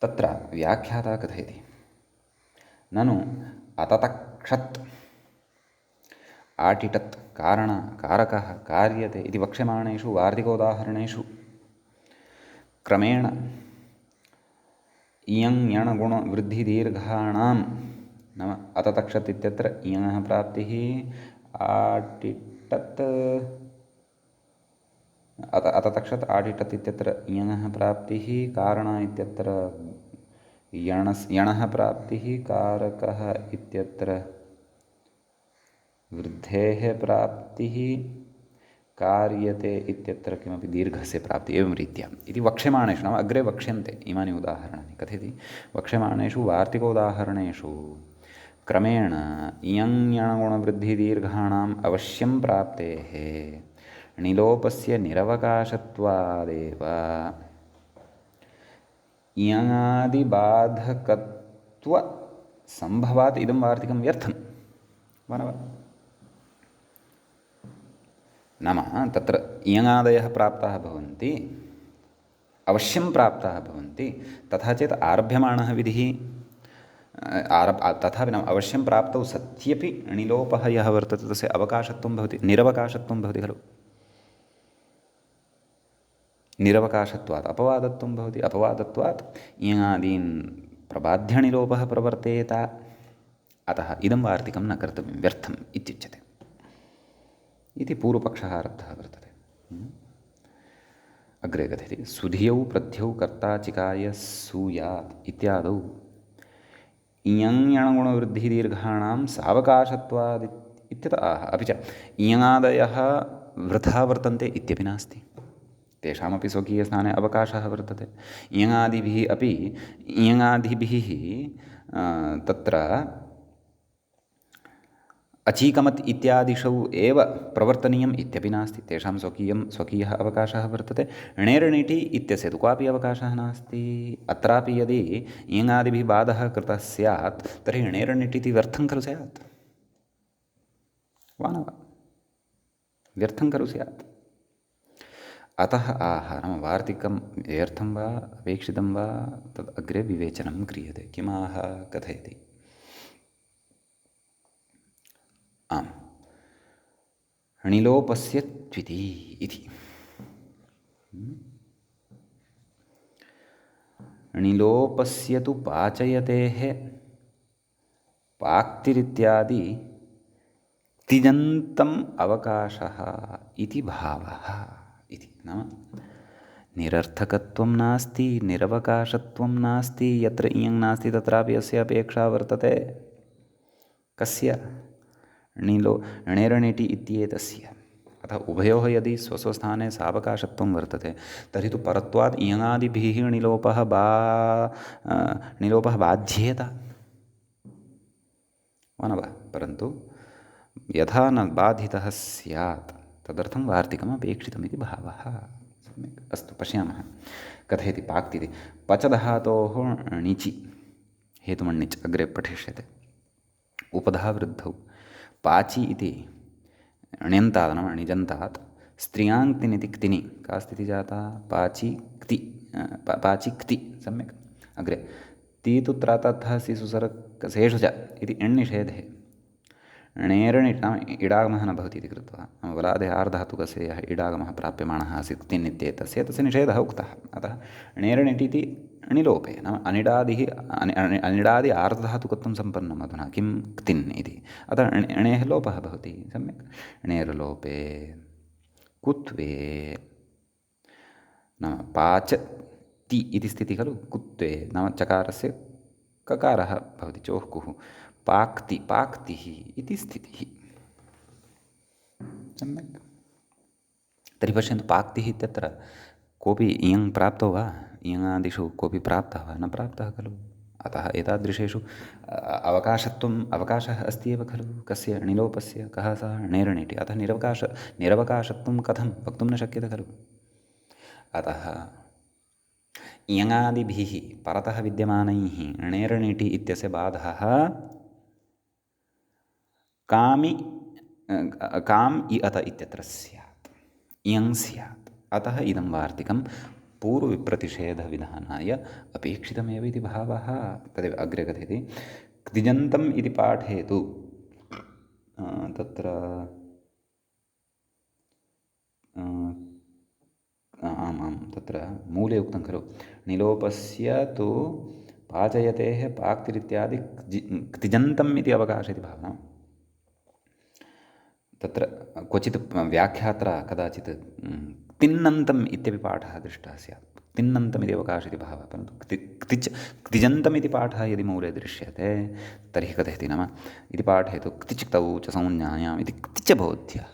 तत्र व्याख्याता कथयति, ननु अततक्षत् आटिटत् कारकः कार्यते इति वक्ष्यमाणेषु वार्तिकोदाहरणेषु क्रमेण इयं यणगुणवृद्धिदीर्घाणां, नाम अततक्षत् इत्यत्र इयङः प्राप्तिः, आटिटत् अततक्षत् आटिटत् इत्यत्र इयङः प्राप्तिः, कारण इत्यत्र यणः प्राप्तिः, कारकः इत्यत्र वृद्धेः प्राप्तिः, कार्यते इत्यत्र किमपि दीर्घस्य प्राप्तिः, एवं रीत्या इति वक्ष्यमाणेषु, नाम अग्रे वक्ष्यन्ते इमानि उदाहरणानि। कथयति, वक्ष्यमाणेषु वार्तिकोदाहरणेषु क्रमेण इयं यणगुणवृद्धिदीर्घाणाम् अवश्यं प्राप्तेः णिलोपस्य निरवकाशत्वादेव इयङादिबाधकत्वसम्भवात् इदं वार्तिकं व्यर्थं, वा न वा? नाम तत्र इयङादयः प्राप्ताः भवन्ति, अवश्यं प्राप्ताः भवन्ति। तथा चेत् आरभ्यमाणः विधिः तथापि नाम अवश्यं प्राप्तौ सत्यपि णिलोपः यः वर्तते तस्य अवकाशत्वं भवति, निरवकाशत्वं भवति खलु। निरवकाशत्वात् अपवादत्वं भवति, अपवादत्वात् इयङादीन् प्रबाध्य णिलोपः प्रवर्तेत। अतः इदं वार्तिकं न कर्तव्यं, व्यर्थम् इत्युच्यते इति पूर्वपक्षः आरब्धः वर्तते। अग्रे कथयति, सुधियौ प्रध्यौ कर्ताचिकाय सूयात् इत्यादौ इयं यणगुणवृद्धिदीर्घाणां सावकाशत्वात् इत्यतः आह। अपि च इयङादयः वृथा वर्तन्ते इत्यपि नास्ति, तेषामपि स्वकीयस्थाने अवकाशः वर्तते। इयङादिभिः तत्र अचीकमत् इत्यादिषु एव प्रवर्तनीयम् इत्यपि नास्ति, तेषां स्वकीयः अवकाशः वर्तते। णेर्णिटि इत्यस्य तु क्वापि अवकाशः नास्ति। अत्रापि यदि इयङादिभिः बाधः कृतः स्यात् तर्हि णेर्णिटि इति व्यर्थं खलु स्यात्, वा न वा? व्यर्थं खलु स्यात्। अतः आह नाम वार्तिकं व्यर्थं वा अपेक्षितं वा तद् अग्रे विवेचनं क्रियते। किमाह कथयति। आम् णिलोपस्य त्विति इति। णिलोपस्य तु पाचयतेः पाक्तिरित्यादि तिङन्तम् अवकाशः इति भावः इति। नाम निरर्थकत्वं नास्ति, निरवकाशत्वं नास्ति, यत्र इयं नास्ति तत्रापि अस्य अपेक्षा वर्तते। कस्य? णेरणिटि इत्येतस्य। अतः उभयोः यदि स्वस्वस्थाने सावकाशत्वं वर्तते तर्हि तु परत्वात् इयङादिभिः णिलोपः बाध्येत वा न वा? परन्तु यथा न बाधितः स्यात् तदर्थं वार्तिकम् अपेक्षितमिति भावः। सम्यक्, अस्तु पश्यामः। कथयति पाक्तिति। पचधातोः णिचि हेतुमण्णिच् अग्रे पठिष्यते। उपधा वृद्धौ पाचि इति ण्यन्तात् नाम णिजन्तात् स्त्रियाङ्क्तिनिति क्तिनि का स्थितिः जाता? पाचि क्ति पाचि क्ति। सम्यक्। अग्रे ती तु त्रातर्थः सिसुसरसेषु च इति एण्निषेधे णेरणि नाम इडागमः न भवति इति कृत्वा नाम बलादे आर्धातुकस्य यः इडागमः प्राप्यमाणः आसीत् क्तिन् इत्येतस्य तस्य निषेधः उक्तः। अतः णेरणिटि इति णिलोपे नाम अनिडादिः अनिडादि आर्धधातुकत्वं सम्पन्नम् अधुना किं क्तिन् इति। अतः णेः लोपः भवति। सम्यक्। णेर्लोपे कुत्वे नाम पाच ति इति स्थितिः खलु। कुत्वे नाम चकारस्य ककारः भवति चोः पाक्ति पाक्तिः इति स्थितिः। सम्यक्। तर्हि पश्यन्तु पाक्तिः इत्यत्र कोऽपि इयं प्राप्तो वा? इयङादिषु कोऽपि प्राप्तः वा? न प्राप्तः खलु। अतः एतादृशेषु अवकाशः अस्ति एव खलु। कस्य? णिलोपस्य। कः सः? णेरणिटि। अतः निरवकाशत्वं कथं वक्तुं न शक्यते खलु। अतः इयङादिभिः परतः विद्यमानैः णेरणिटि इत्यस्य बाधः कामि काम् इ अत इत्यत्र स्यात्, इयं स्यात्। अतः इदं वार्तिकं पूर्वविप्रतिषेधविधानाय अपेक्षितमेव इति भावः। तदेव अग्रे कथयति। क्तिजन्तम् इति पाठे तु तत्र आम् तत्र मूले उक्तं खलु णिलोपस्य तु पाचयतेः पाक्तिरित्यादि क्तिजन्तम् इति अवकाशः इति भावना। तत्र क्वचित् व्याख्यात्रा कदाचित् तिन्नन्तम् इत्यपि पाठः दृष्टः स्यात्। तिन्नन्तम् इति अवकाशः इति भावः। परन्तु क्तिजन्तम् इति पाठः यदि मूले दृश्यते तर्हि कथयति नाम इति पाठे तु क्तिचिक्तौ च संज्ञायाम् इति क्तिचबोध्यः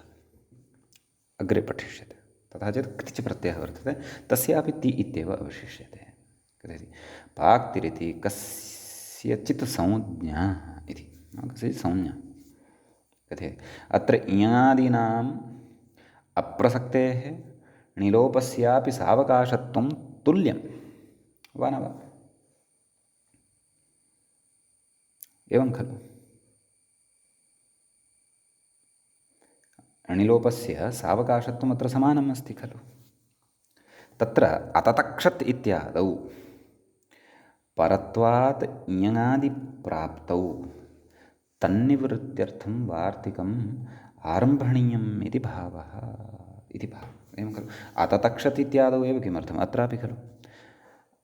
अग्रे पठिष्यते। तथा चेत् क्तिच प्रत्ययः वर्तते तस्यापि ति इत्येव अवशिष्यते। कथयति पाक्तिरिति कस्यचित् संज्ञा इति। कस्यचित् संज्ञा कथयति। अत्र इयादीनाम् अप्रसक्तेः णिलोपस्यापि सावकाशत्वं तुल्यं वा न वा? एवं खलु। णिलोपस्य सावकाशत्वम् अत्र समानम् अस्ति खलु। तत्र अततक्षत् इत्यादौ परत्वात् इयङादिप्राप्तौ तन्निवृत्त्यर्थं वार्तिकम् आरम्भणीयम् इति भावः इति भावः। एवं खलु। अततक्षत् इत्यादौ एव किमर्थम्? अत्रापि खलु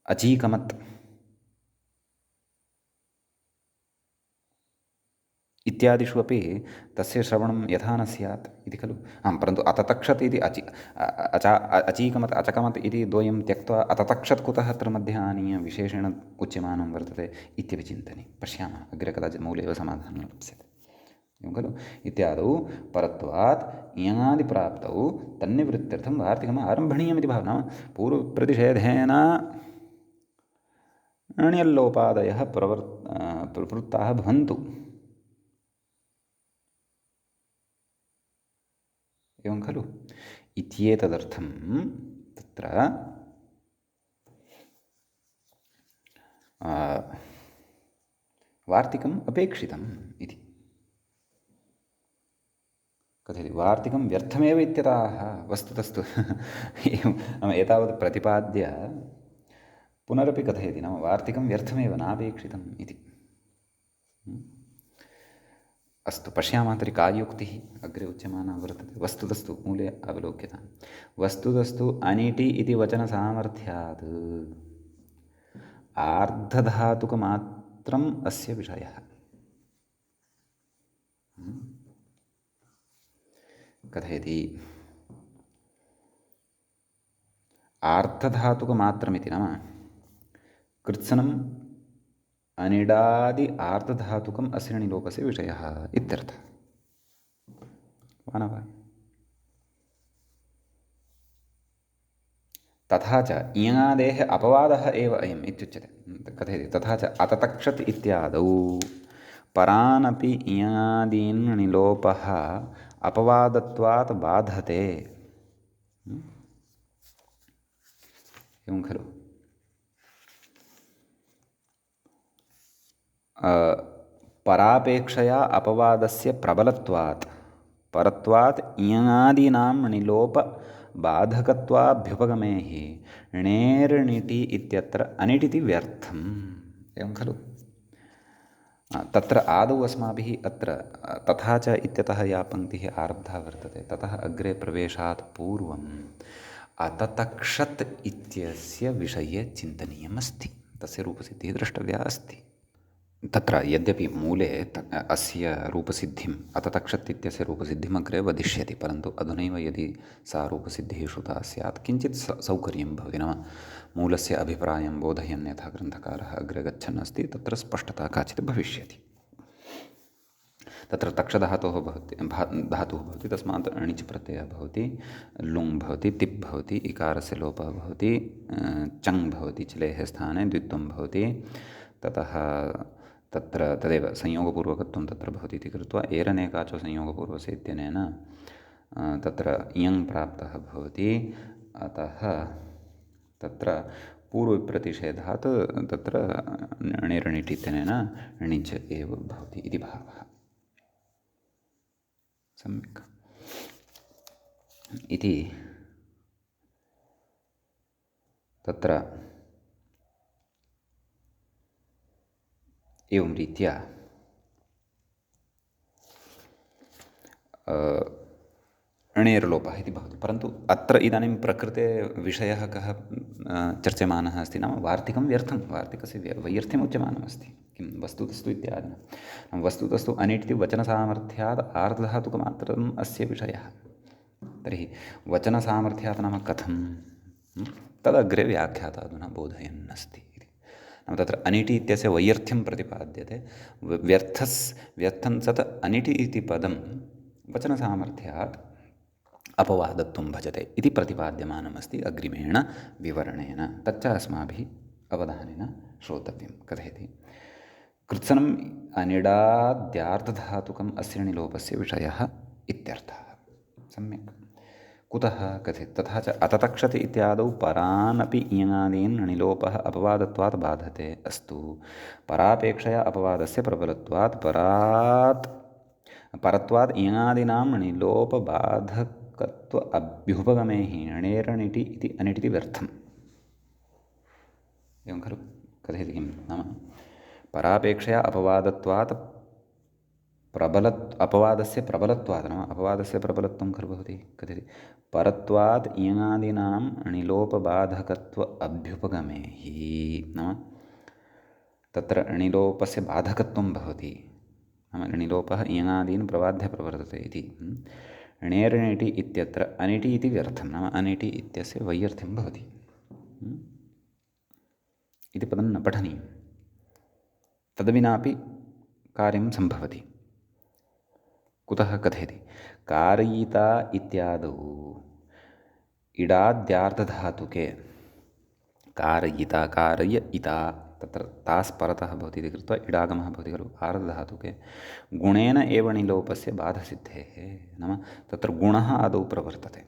अचीकमत् इत्यादिषु अपि तस्य श्रवणं यथा न स्यात् इति खलु। परन्तु अततक्षत् इति अचीकमत् अचकमत् इति द्वयं त्यक्त्वा अततक्षत् कुतः अत्र मध्ये आनीय विशेषेण उच्यमानं वर्तते इत्यपि चिन्तनीयं। पश्यामः अग्रे कदाचित् मूले एव समाधानं लप्स्यते। एवं खलु। इत्यादौ परत्वात् इयङादिप्राप्तौ तन्निवृत्त्यर्थं वार्तिकम् आरम्भणीयमिति भावना। पूर्वप्रतिषेधेन ण्यल्लोपादयः प्रवृत्ताः भवन्तु। एवं खलु। इत्येतदर्थं तत्र वार्तिकम् अपेक्षितम् इति कथयति। कथयति वार्तिकं व्यर्थमेव इत्यतः वस्तुतस्तु एवं नाम एतावत् प्रतिपाद्य पुनरपि कथयति नाम वार्तिकं व्यर्थमेव नापेक्षितम् इति। अस्तु पश्यामः तर्हि का युक्तिः अग्रे उच्यमाना वर्तते। वस्तुतस्तु मूले अवलोक्यताम्। वस्तुतस्तु अनिटि इति वचनसामर्थ्यात् आर्धधातुकमात्रम् अस्य विषयः। कथयति आर्धधातुकमात्रमिति नाम कृत्स्नम् अनिडादि आर्धधातुकम् अस्यणिलोपस्य विषयः इत्यर्थः। वा न वा? तथा च इयादेः अपवादः एव अयम् इत्युच्यते। कथयति तथा च अततक्षत् इत्यादौ परानपि इयादीन् णिलोपः अपवादत्वात् बाधते। एवं खलु परापेक्षया अपवादस्य प्रबलत्वात् परत्वात् इयादीनां णिलोपबाधकत्वाभ्युपगमे हि णेर्णिटि इत्यत्र अनिटिति व्यर्थम्। एवं खलु तत्र आदौ अस्माभिः अत्र तथा च इत्यतः या पङ्क्तिः आरब्धा वर्तते ततः अग्रे प्रवेशात् पूर्वम् अततक्षत् इत्यस्य विषये चिन्तनीयमस्ति। तस्य रूपसिद्धिः द्रष्टव्या अस्ति। तत्र यद्यपि मूले अस्य रूपसिद्धिम् अततक्षत् इत्यस्य रूपसिद्धिम् अग्रे वदिष्यति, परन्तु अधुनैव यदि सा रूपसिद्धिः श्रुता स्यात् किञ्चित् सौकर्यं भवति। नाम मूलस्य अभिप्रायं बोधयन् यथा ग्रन्थकारः अग्रे गच्छन् अस्ति तत्र स्पष्टता काचित् भविष्यति। तत्र तक्षधातोः भवति धातुः भवति, तस्मात् णिच् प्रत्ययः भवति, लुङ् भवति, तिप् भवति, इकारस्य लोपः भवति, चङ् भवति, चलेः स्थाने द्वित्वं भवति, ततः तत्र तदेव संयोगपूर्वकत्वं तत्र भवति इति कृत्वा एरनेकाचो संयोगपूर्वस्य इत्यनेन तत्र इयङ् प्राप्तः भवति। अतः तत्र पूर्वविप्रतिषेधात् तत्र णेर्णिटि इत्यनेन णिज् एव भवति इति भावः। सम्यक् इति तत्र एवं रीत्या णेर्लोपः इति भवति। परन्तु अत्र इदानीं प्रकृते विषयः कः चर्च्यमानः अस्ति नाम वार्तिकं व्यर्थं, वार्तिकस्य वैयर्थ्यम् उच्यमानमस्ति। किं वस्तुतस्तु इत्यादिना वस्तुतस्तु अनिट् वचनसामर्थ्यात् आर्धधातुकमात्रम् अस्य विषयः। तर्हि वचनसामर्थ्यात् नाम कथं तदग्रे व्याख्याता अधुना बोधयन् अस्ति इति। नाम तत्र अनिटि इत्यस्य वैयर्थ्यं प्रतिपाद्यते। व्यर्थं सत् अनिटि इति पदं वचनसामर्थ्यात् अपवादत्वं भजते इति प्रतिपाद्यमानमस्ति अग्रिमेण विवरणेन। तच्च अस्माभिः अवधानेन श्रोतव्यं। कथयति कृत्स्नम् अनिडाद्यार्थधातुकम् अस्य णिलोपस्य विषयः इत्यर्थः। सम्यक् कुतः कथयति तथा च अततक्षत् इत्यादौ परानपि इयादीन् णिलोपः अपवादत्वात् बाधते। अस्तु परापेक्षया अपवादस्य प्रबलत्वात् परत्वात् इयादीनां णिलोपबाधकत्व अभ्युपगमे हि णेर्णिटि इति अनिटिति व्यर्थम्। एवं खलु कथयति किं नाम परापेक्षया अपवादत्वात् अपवादस्य प्रबलत्वात् नाम अपवादस्य प्रबलत्वं खलु भवति। कथयति परत्वात् इयादीनां णिलोपबाधकत्व अभ्युपगमे हि नाम तत्र णिलोपस्य बाधकत्वं भवति। नाम णिलोपः इयादीन् प्रबाध्य प्रवर्तते इति। णेर्णिटि इत्यत्र अनिटि इति व्यर्थं नाम अनिटि इत्यस्य वैयर्थ्यं भवति इति पदं न पठनीयं। तद्विनापि कार्यं सम्भवति। कुतः कथयति कारयिता इत्यादौ इडाद्यार्थधातुके कारयिता कारय इता तत्र तास् परतः भवति इति कृत्वा इडागमः भवति खलु आर्धधातुके गुणेन एव णिलोपस्य बाधसिद्धेः। नाम तत्र गुणः आदौ प्रवर्तते।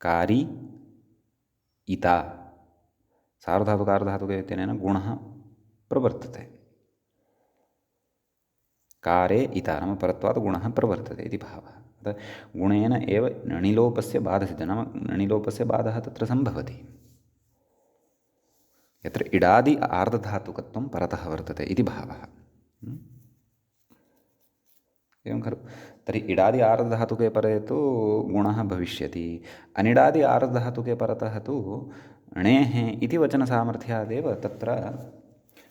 कारी इता सार्वधातुकार्धधातुके इत्यनेन गुणः प्रवर्तते। कारे इता नाम परत्वात् गुणः प्रवर्तते इति भावः। गुणेन एव णिलोपस्य बाधसिद्धः नाम णिलोपस्य बाधः तत्र सम्भवति यत्र इडादि आर्धधातुकत्वं परतः वर्तते इति भावः। एवं खलु। तर्हि इडादि आर्धधातुके परे तु गुणः भविष्यति, अनिडादि आर्धधातुके परतः तु णेः इति वचनसामर्थ्यादेव तत्र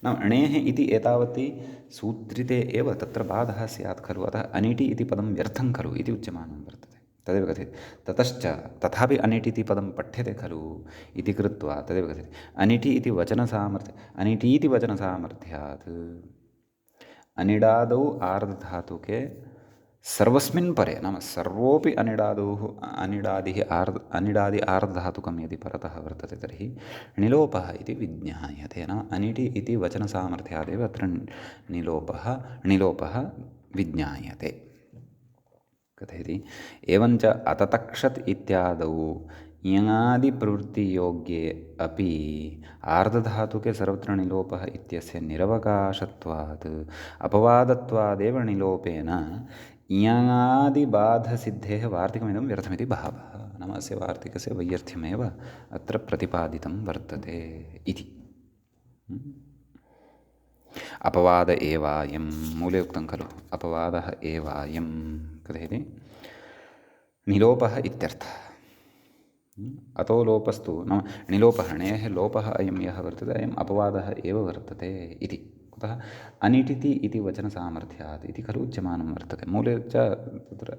नाम णेः इति एतावति सूत्रिते एव तत्र बाधः स्यात् खलु। अतः अनिटि इति पदं व्यर्थं खलु इति उच्यमानं वर्तते। तदेव कथयति। ततश्च तथापि अनिटि इति पदं पठ्यते खलु इति कृत्वा तदेव कथयति अनिटि इति अनिटीति वचनसामर्थ्यात् अनिडादौ आर्धधातुके सर्वस्मिन् परे नाम सर्वोऽपि अनिडादि आर्धधातुकं यदि परतः वर्तते तर्हि णिलोपः इति विज्ञायते। नाम अनिटि इति वचनसामर्थ्यादेव अत्र णिलोपः विज्ञायते। कथयति एवञ्च अततक्षत् इत्यादौ इयङादिप्रवृत्तियोग्ये अपि आर्धधातुके सर्वत्र णिलोपः इत्यस्य निरवकाशत्वात् अपवादत्वादेव णिलोपेन इयङादिबाधसिद्धेः वार्तिकमिदं व्यर्थमिति भावः। नाम अस्य वार्तिकस्य वैयर्थ्यमेव अत्र प्रतिपादितं वर्तते इति। अपवाद एवायं मूले उक्तं खलु अपवादः एवायं कथयति णिलोपः इत्यर्थः। अतो लोपस्तु नाम णिलोपः णेः लोपः अयं यः वर्तते अयम् अपवादः एव वर्तते इति। कुतः अनिटिति इति वचनसामर्थ्यात् इति खलु उच्यमानं वर्तते। मूले च तत्र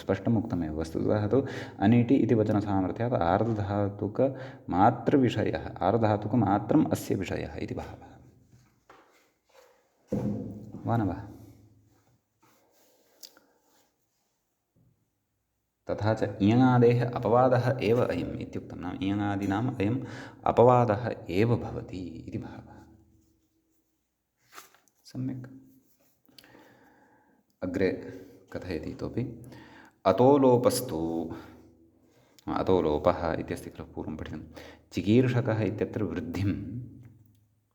स्पष्टम् उक्तमेव। वस्तुतः तु अनिटि इति वचनसामर्थ्यात् आर्धधातुकमात्रविषयः आर्धधातुकमात्रम् अस्य विषयः इति भावः। वा न वा? तथा च इयङादेः अपवादः एव अयम् इत्युक्तं। नाम इयङादीनाम् अयम् अपवादः एव भवति इति भावः। सम्यक्। अग्रे कथयति इतोपि अतो लोपस्तु अतो लोपः इत्यस्ति खलु पूर्वं पठितं। चिकीर्षकः इत्यत्र वृद्धिं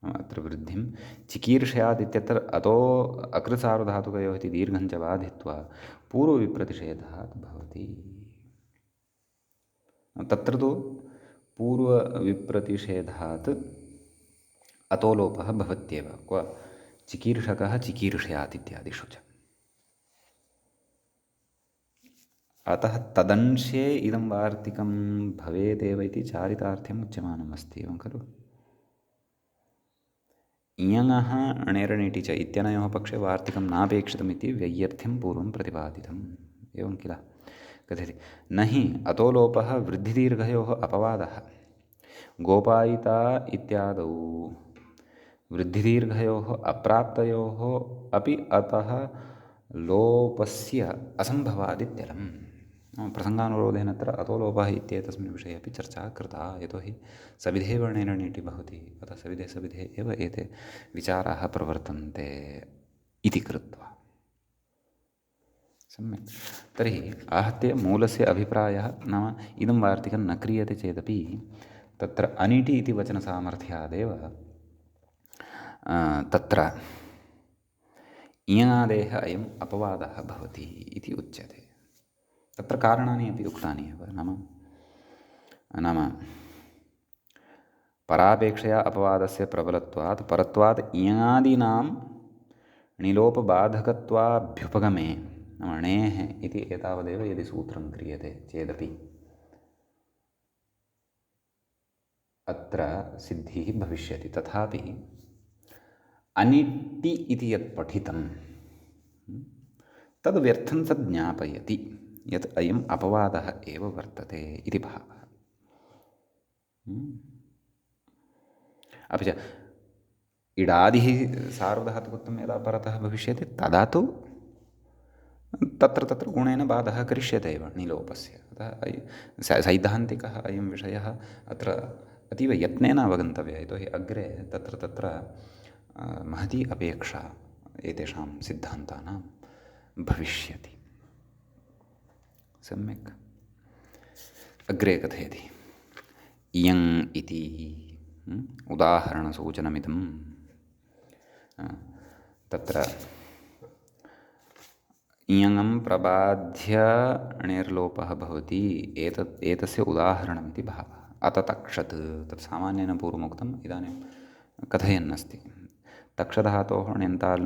अत्र वृद्धिं चिकीर्षयात् इत्यत्र अतो अकृत्सार्वधातुकयोः इति दीर्घञ्च बाधित्वा पूर्वविप्रतिषेधात् भवति। तत्र तु पूर्वविप्रतिषेधात् अतो लोपः भवत्येव। क्व चिकीर्षकः चिकीर्षयात् इत्यादिषु च। अतः तदंशे इदं वार्तिकं भवेदेव इति चारितार्थ्यम् उच्यमानम् अस्ति। एवं खलु। इयङः अणेरणिटि च इत्यनयोः पक्षे वार्तिकं नापेक्षितमिति वैयर्थ्यं पूर्वं प्रतिपादितम्। एवं किल। कथयति न हि अतो लोपः वृद्धिदीर्घयोः अपवादः गोपायिता इत्यादौ वृद्धिदीर्घयोः अप्राप्तयोः अपि अतः लोपस्य असम्भवादित्यलम्। प्रसङ्गानुरोधेन अत्र अतो लोपः इत्येतस्मिन् विषये अपि चर्चा कृता। यतोहि सविधे वर्णेन णिटि भवति। अतः सविधे एव एते विचाराः प्रवर्तन्ते इति कृत्वा। सम्यक्। तर्हि आहत्य मूलस्य अभिप्रायः नाम इदं वार्तिकं न क्रियते चेदपि तत्र अनिटि इति वचनसामर्थ्यादेव तत्र इयङादेः अयम् अपवादः भवति इति उच्यते। तत्र कारणानि अपि उक्तानि एव। नाम परापेक्षया अपवादस्य प्रबलत्वात् परत्वात् इयङादीनां णिलोपबाधकत्वाभ्युपगमे नाम णेः इति एतावदेव यदि सूत्रं क्रियते चेदपि अत्र सिद्धिः भविष्यति। तथापि अनिट्टि इति यत् पठितं तद् व्यर्थं स ज्ञापयति यत् अयम् अपवादः एव वर्तते इति भावः। अपि च इडादिः सार्वधातुकत्वं यदा परतः भविष्यति तदा तु तत्र गुणेन बाधः करिष्यते एव णिलोपस्य। अतः सैद्धान्तिकः अयं विषयः अत्र अतीव यत्नेन अवगन्तव्यः। यतोहि अग्रे तत्र महती अपेक्षा एतेषां सिद्धान्तानां भविष्यति। सम्यक्। अग्रे कथयति इयङ् इति उदाहरणसूचनमिदं तत्र इयङं प्रबाध्य णेर्लोपः भवति एतस्य उदाहरणमिति भावः। अत तक्षत् तत् सामान्येन पूर्वमुक्तम् इदानीं कथयन्नस्ति। तक्षधातोः ण्यन्ताल्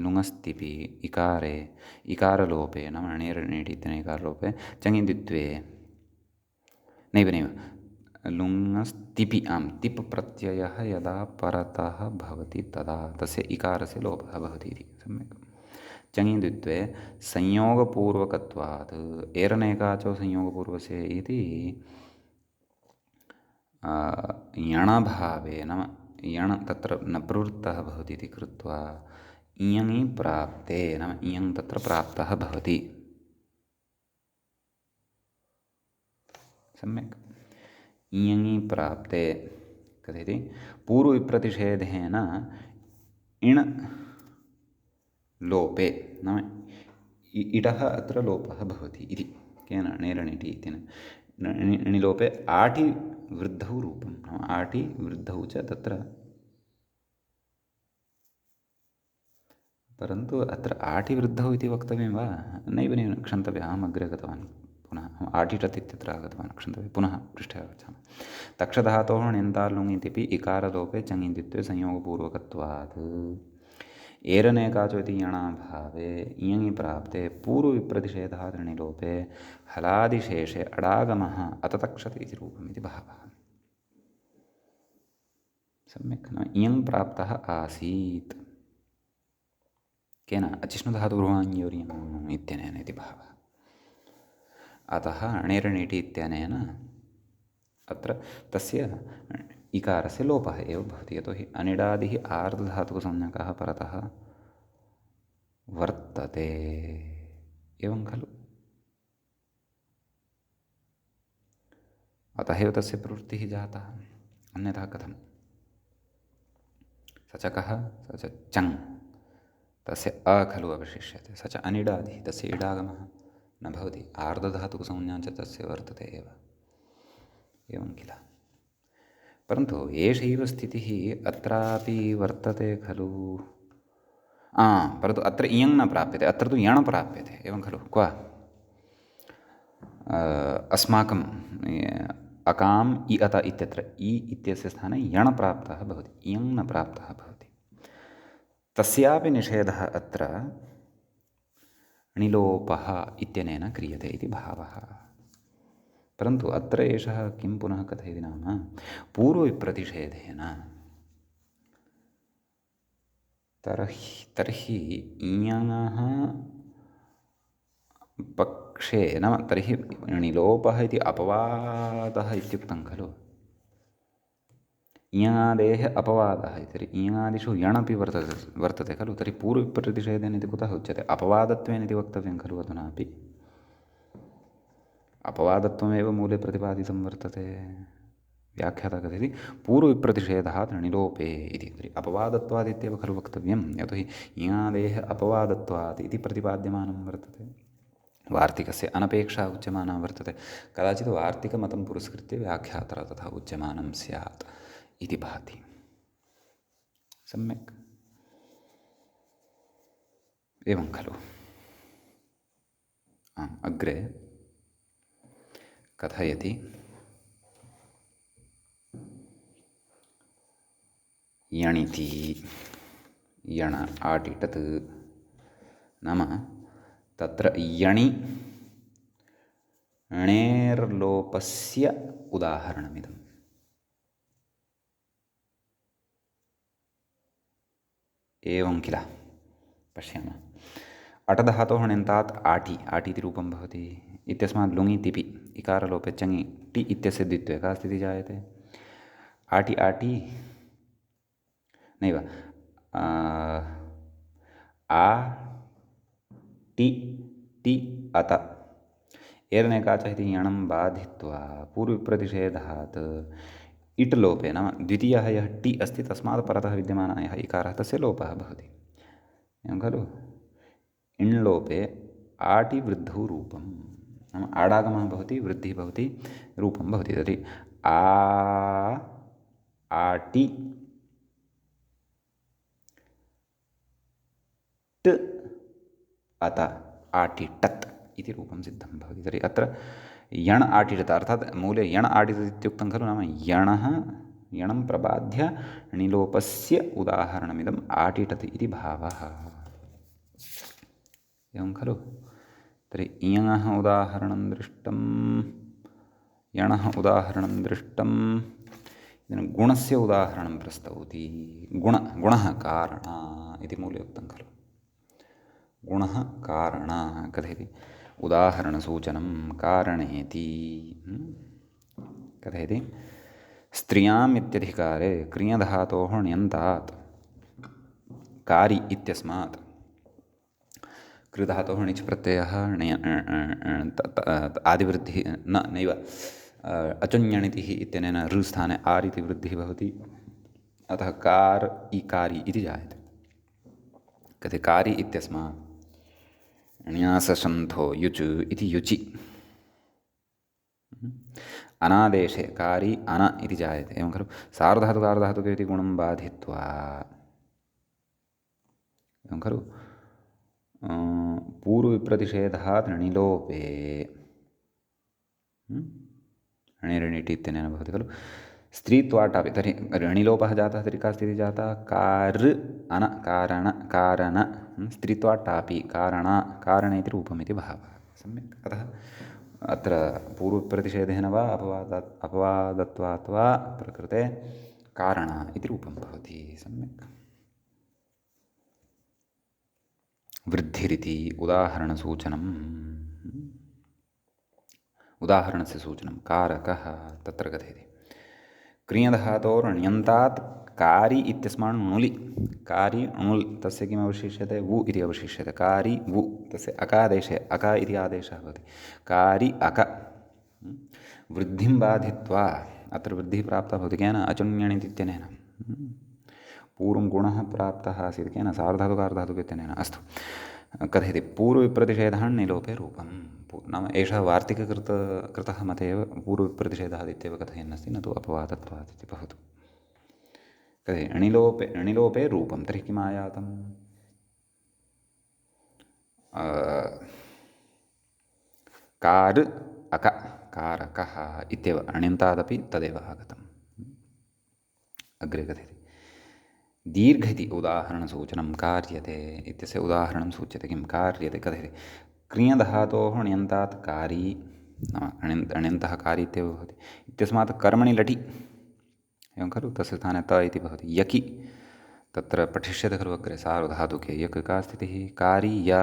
लुङस्तिपि इकारे इकारलोपे नाम णेर् णीट् इत्यनेन इकारलोपे चङिद्वित्वे नैव लुङस्तिपि तिप् प्रत्ययः यदा परतः भवति तदा तस्य इकारस्य लोपः भवति इति सम्यक्। चङिद्वित्वे संयोगपूर्वकत्वात् एरनेकाचो संयोगपूर्वस्य इति यणभावे नाम यण तत्र न प्रवृत्तः भवति इति कृत्वा इयङि प्राप्ते नाम इयं तत्र प्राप्तः भवति सम्यक्। इयङि प्राप्ते कथयति पूर्वविप्रतिषेधेन इण् लोपे नाम इटः अत्र लोपः भवति इति केन णेरणिटि इत्यनेन णिलोपे आटि वृद्धौ रूपं नाम आटि वृद्धौ च तत्र परन्तु अत्र आटि वृद्धौ इति वक्तव्यं वा नैव क्षन्तव्यः अहम् अग्रे गतवान् पुनः आटिटत् इत्यत्र आगतवान् क्षन्तव्यं पुनः पृष्ठे आगच्छामः। तक्षधातोः ण्यन्ताल् इत्यपि इकारलोपे चङिद्वित्वे संयोगपूर्वकत्वात् एरनेकाचो इति यणाभावे इयङि प्राप्ते पूर्वविप्रतिषेधात् णिलोपे हलादिशेषे अडागमः अत तक्षत् इति रूपमिति भावः सम्यक्। न इयं प्राप्तः आसीत् केन अचिष्णुधातुर्वाङ्योर्यम् इत्यनेन इति भावः। अतः णेरणिटि इत्यनेन अत्र तस्य इकारस्य लोपः एव भवति यतोहि अनिडादिः आर्धधातुकसंज्ञकः परतः वर्तते एवं खलु। अतः एव तस्य प्रवृत्तिः जाता अन्यथा कथं। स च कः स च चङ् तस्य अ खलु अवशिष्यते स च अनिडादिः तस्य इडागमः न भवति आर्धधातुकसंज्ञा च तस्य वर्तते एव एवं किल। परन्तु एषैव स्थितिः अत्रापि वर्तते खलु। परन्तु अत्र इयं न प्राप्यते अत्र तु यण प्राप्यते एवं खलु क्व अस्माकम् अकाम् इ अत इत्यत्र इ इत्यस्य स्थाने यण प्राप्तः भवति इयं न प्राप्तः भवति। तस्यापि निषेधः अत्र णिलोपः इत्यनेन क्रियते इति भावः। परन्तु अत्र एषः किं पुनः कथयति नाम पूर्वविप्रतिषेधेन तर्हि इयङः पक्षे नाम तर्हि णिलोपः इति अपवादः इत्युक्तं खलु। इयङादेः अपवादः तर्हि इयङादिषु यणपि वर्तते खलु तर्हि पूर्वविप्रतिषेधेन इति कुतः उच्यते अपवादत्वेन इति वक्तव्यं खलु अधुनापि। अपवादत्वमेव मूले प्रतिपादितं वर्तते। व्याख्याता कथयति पूर्वविप्रतिषेधात् णिलोपे इति तर्हि अपवादत्वादित्येव खलु वक्तव्यं यतोहि इयादेः अपवादत्वात् इति प्रतिपाद्यमानं वर्तते। वार्तिकस्य अनपेक्षा उच्यमाना वर्तते कदाचित् वार्तिकमतं पुरस्कृत्य व्याख्याता तथा उच्यमानं स्यात् इति भाति सम्यक्। एवं खलु। अग्रे कथयति यणिति यण आटिटत् नाम तत्र यणि णेर्लोपस्य उदाहरणमिदम्। एवं किल पश्यामः। अटधातोः णिन्तात् आटि आटि इति रूपं भवति इत्यस्मात् लुङि तिपि इकारलोपे चङि टि इत्यस्य द्वित्वे का स्थितिः जायते आटि आटि नैव आ टि टि अत एरनेकाचः इति यणं बाधित्वा पूर्वविप्रतिषेधात् इट् लोपे नाम द्वितीयः यः टि अस्ति तस्मात् परतः विद्यमानः यः इकारः तस्य लोपः भवति एवं खलु। इण् लोपे आटि वृद्धौ रूपं नाम आडागमः भवति वृद्धिः भवति रूपं भवति तर्हि आटि ट अत आटिटत् इति रूपं सिद्धं भवति। तर्हि अत्र यण् आटिटत् अर्थात् मूले यण् आटिटत् इत्युक्तं खलु, नाम यणः यणं प्रबाध्य णिलोपस्य उदाहरणमिदम् आटिटत् इति भावः। एवं खलु। तर्हि इयङः उदाहरणं दृष्टं, यणः उदाहरणं दृष्टं, गुणस्य उदाहरणं प्रस्तौति। गुणः कारण इति मूले उक्तं खलु। गुणः कारण कथयति उदाहरणसूचनं कारणेति। कथयति स्त्रियाम् इत्यधिकारे क्रियधातोः ण्यन्तात् कारि इत्यस्मात् कृधातोः णिच् प्रत्ययः आदिवृद्धिः नैव अचुञ्यणितिः इत्यनेन ऋ स्थाने आर् इति वृद्धिः भवति। अतः कार् इकारि इति जायते। कथे कारि इत्यस्मात् ण्या-स-षन्थो युच् इति युचि। अनादेशे कारि अन इति जायते। एवं खलु। सार्वधातुकार्धधातुके इति गुणं बाधित्वा, एवं खलु, पूर्वविप्रतिषेधात् णिलोपे णिरिणिटि इत्यनेन भवति खलु। स्त्रीत्वाटापि तर्हि णिलोपः जातः, तर्हि का स्थितिः जाता? कार् अन कारण स्त्रीत्वाटापि कारण इति रूपमिति भावः। सम्यक्। अतः अत्र पूर्वप्रतिषेधेन वा अपवादत्वात् वा प्रकृते कारण इति रूपं भवति। सम्यक्। वृद्धिरिति उदाहरणसूचनम्, उदाहरणस्य सूचनं कारकः तत्र कथयति क्रियधातोर्ण्यन्तात् कारि इत्यस्मात् णुलि, कारि णुल् तस्य किम् अवशिष्यते? वु इति अवशिष्यते। कारि वु तस्य अकादेशे अक इति आदेशः भवति। कारि अक वृद्धिं बाधित्वा, अत्र वृद्धिः प्राप्ता भवति केन? अचुञ्यणिति इत्यनेन। पूर्वं गुणः प्राप्तः आसीत् केन? सार्वधातुकार्धधातुके इत्यनेन। अस्तु। कथयति पूर्वविप्रतिषेधः णिलोपे रूपं, नाम एषः वार्तिककृतः मत एव पूर्वविप्रतिषेधादित्येव कथयन्नस्ति, न तु अपवादत्वात् इति भवतु। कथयति णिलोपे रूपं। तर्हि किम् आयातम्? कार् अक कारकः इत्येव, अण्यन्तादपि तदेव आगतम्। अग्रे कथयति दीर्घ इति उदाहरणसूचनं कार्यते इत्यस्य उदाहरणं सूच्यते। किं कार्यते? कथयति क्रियधातोः ण्यन्तात् कारि, अण्यन्तः कारि इत्येव भवति। इत्यस्मात् कर्मणि लटि, एवं खलु, तस्य स्थाने त इति भवति। यकि तत्र पठिष्यते खलु अग्रे सार्वधातुके यक् का स्थितिः? कारि य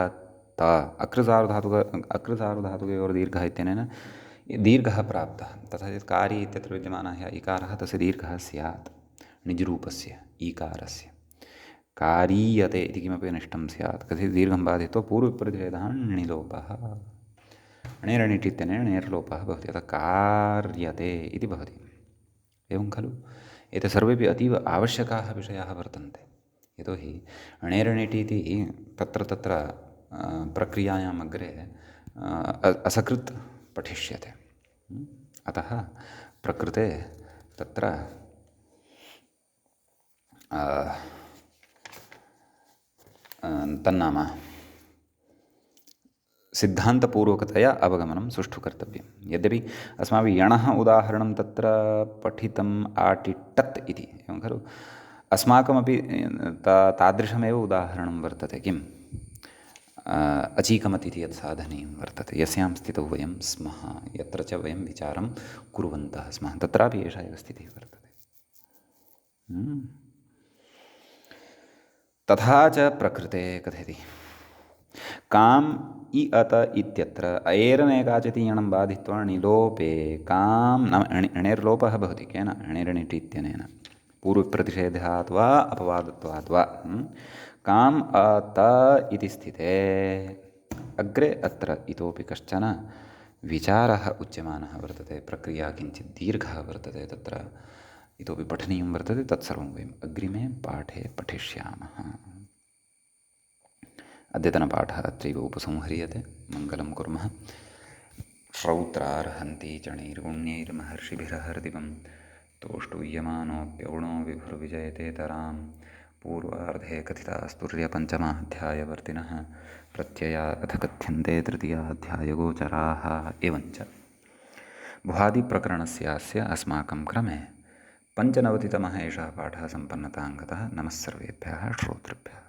त अकृसार्वधातुकयोर्दीर्घः इत्यनेन दीर्घः प्राप्तः। तथा चेत् कारि इत्यत्र विद्यमानः इकारः तस्य दीर्घः स्यात् निजरूपस्य ईकारस्य। कारीयते इति किमपि अनिष्टं स्यात्। कथयति दीर्घं बाधित्वा पूर्वविप्रतिषेधः णिलोपः, णेरणिटि इत्यनेन णेर्लोपः भवति। अतः कार्यते इति भवति। एवं खलु। एते सर्वेपि अतीव आवश्यकाः विषयाः वर्तन्ते। यतोहि णेरणिटि इति तत्र प्रक्रियायाम् अग्रे असकृत् पठिष्यते। अतः प्रकृते तत्र तन्नाम सिद्धान्तपूर्वकतया अवगमनं सुष्ठु कर्तव्यं। यद्यपि अस्माभिः यणः उदाहरणं तत्र पठितम् आटिटत् इति, एवं खलु। अस्माकमपि तादृशमेव उदाहरणं वर्तते। किम्? अचीकमत् इति यत् साधनीयं वर्तते, यस्यां स्थितौ वयं स्मः, यत्र च वयं विचारं कुर्वन्तः स्मः, तत्रापि एषा एव स्थितिः वर्तते। तथा च प्रकृते कथयति काम् इ अत इत्यत्र अयेरनेकाचिति यणं बाधित्वा णिलोपे काम्, नाम णेर्लोपः भवति केन? णेरणिटि इत्यनेन पूर्वप्रतिषेधात् वा अपवादत्वात् वा। काम् अत इति स्थिते अग्रे अत्र इतोपि कश्चन विचारः उच्यमानः वर्तते। प्रक्रिया किञ्चित् दीर्घः वर्तते, तत्र इतोपि पठनीयं वर्तते। तत्सर्वं वयम् अग्रिमे पाठे पठिष्यामः। अद्यतनपाठः अत्रैव उपसंह्रियते। मङ्गलं कुर्मः। श्रौत्रार्हन्ति च नैर्गुण्यैर्महर्षिभिरहर्दिवं तोष्टूयमानोऽप्यगुणो विभुर्विजयते तरां पूर्वार्धे कथिताः तुर्यपञ्चमाध्यायवर्तिनः प्रत्यया अथ कथ्यन्ते तृतीयाध्यायगोचराः। एवञ्च भुवादिप्रकरणस्यास्य अस्माकं क्रमे 95तमः एषः पाठः सम्पन्नतां गतः। नमः सर्वेभ्यः श्रोतृभ्यः।